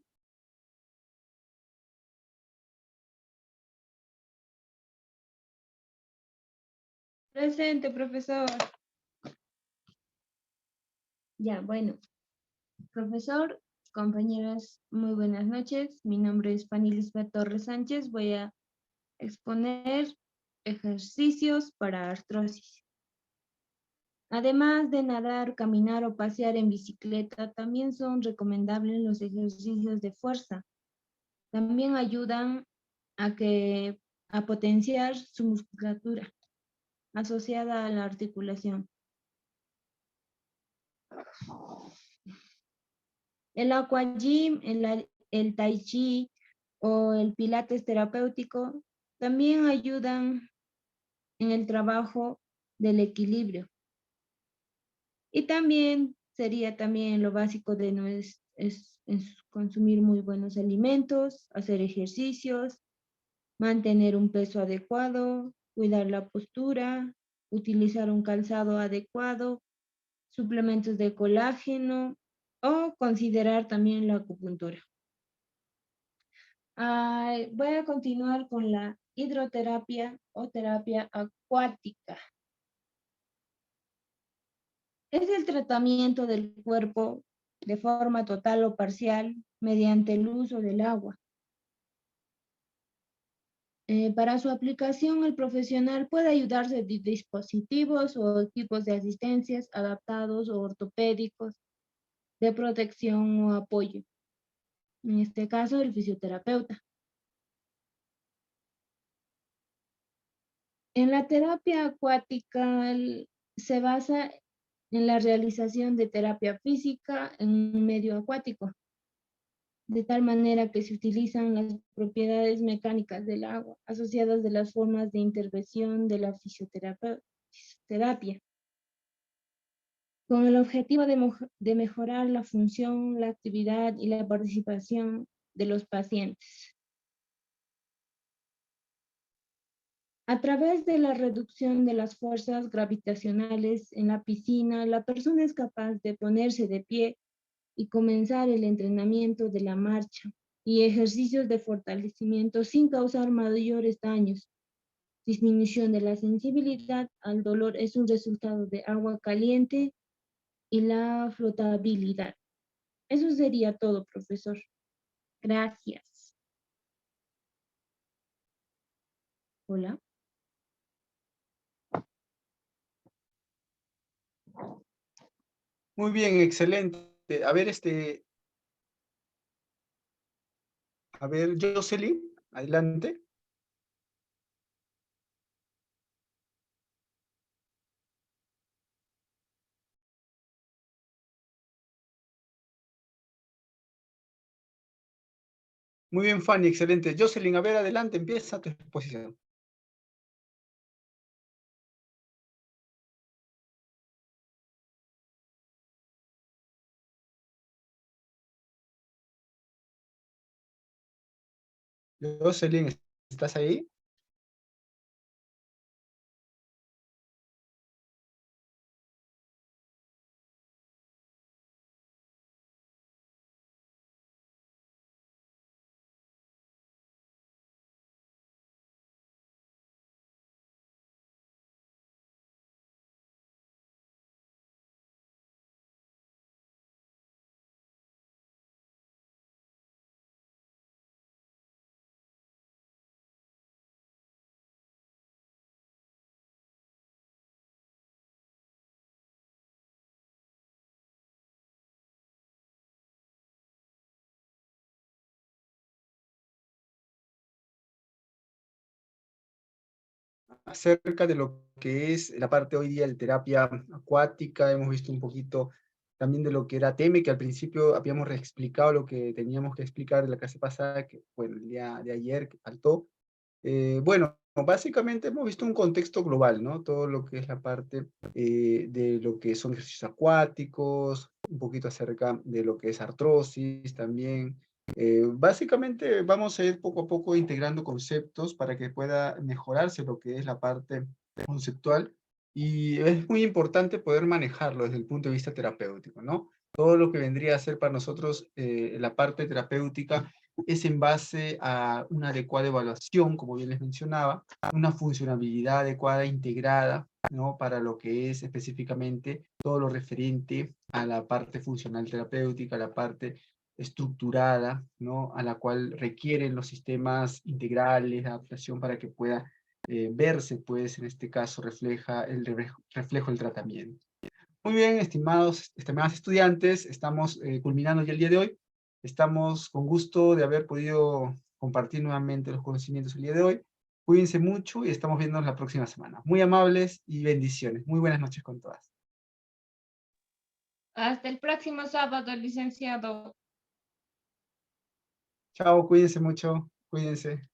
S9: Presente, profesor. Ya, bueno. Profesor, compañeras, muy buenas noches. Mi nombre es Fanny Lisbeth Torres Sánchez. Voy a exponer ejercicios para artrosis. Además de nadar, caminar o pasear en bicicleta, también son recomendables los ejercicios de fuerza. También ayudan a potenciar su musculatura asociada a la articulación. El aquagym, el tai chi o el pilates terapéutico también ayudan en el trabajo del equilibrio. Y también sería también lo básico de no es consumir muy buenos alimentos, hacer ejercicios, mantener un peso adecuado, cuidar la postura, utilizar un calzado adecuado, suplementos de colágeno o considerar también la acupuntura. Voy a continuar con la hidroterapia o terapia acuática. Es el tratamiento del cuerpo de forma total o parcial mediante el uso del agua. Para su aplicación, el profesional puede ayudarse de dispositivos o equipos de asistencias adaptados o ortopédicos de protección o apoyo. En este caso, el fisioterapeuta. En la terapia acuática se basa en la realización de terapia física en un medio acuático, de tal manera que se utilizan las propiedades mecánicas del agua asociadas de las formas de intervención de la fisioterapia, con el objetivo de mejorar la función, la actividad y la participación de los pacientes. A través de la reducción de las fuerzas gravitacionales en la piscina, la persona es capaz de ponerse de pie y comenzar el entrenamiento de la marcha y ejercicios de fortalecimiento sin causar mayores daños. Disminución de la sensibilidad al dolor es un resultado de agua caliente y la flotabilidad. Eso sería todo, profesor. Gracias. Hola.
S1: Muy bien, excelente. A ver, Jocelyn, adelante. Muy bien, Fanny, excelente. Jocelyn, a ver, adelante, empieza tu exposición. Jocelyn, ¿estás ahí? Acerca de lo que es la parte hoy día de terapia acuática, hemos visto un poquito también de lo que era TEME, que al principio habíamos reexplicado lo que teníamos que explicar en la clase pasada, que bueno, el día de ayer que faltó. Bueno, básicamente hemos visto un contexto global, ¿no? Todo lo que es la parte de lo que son ejercicios acuáticos, un poquito acerca de lo que es artrosis también. Básicamente vamos a ir poco a poco integrando conceptos para que pueda mejorarse lo que es la parte conceptual y es muy importante poder manejarlo desde el punto de vista terapéutico, ¿no? Todo lo que vendría a ser para nosotros la parte terapéutica es en base a una adecuada evaluación, como bien les mencionaba, una funcionabilidad adecuada, integrada, ¿no? Para lo que es específicamente todo lo referente a la parte funcional terapéutica, la parte estructurada, ¿no? A la cual requieren los sistemas integrales de adaptación para que pueda verse, pues, en este caso, reflejo del tratamiento. Muy bien, estimadas estudiantes, estamos culminando ya el día de hoy. Estamos con gusto de haber podido compartir nuevamente los conocimientos el día de hoy. Cuídense mucho y estamos viéndonos la próxima semana. Muy amables y bendiciones. Muy buenas noches con todas.
S9: Hasta el próximo sábado, licenciado.
S1: Chao, cuídense mucho. Cuídense.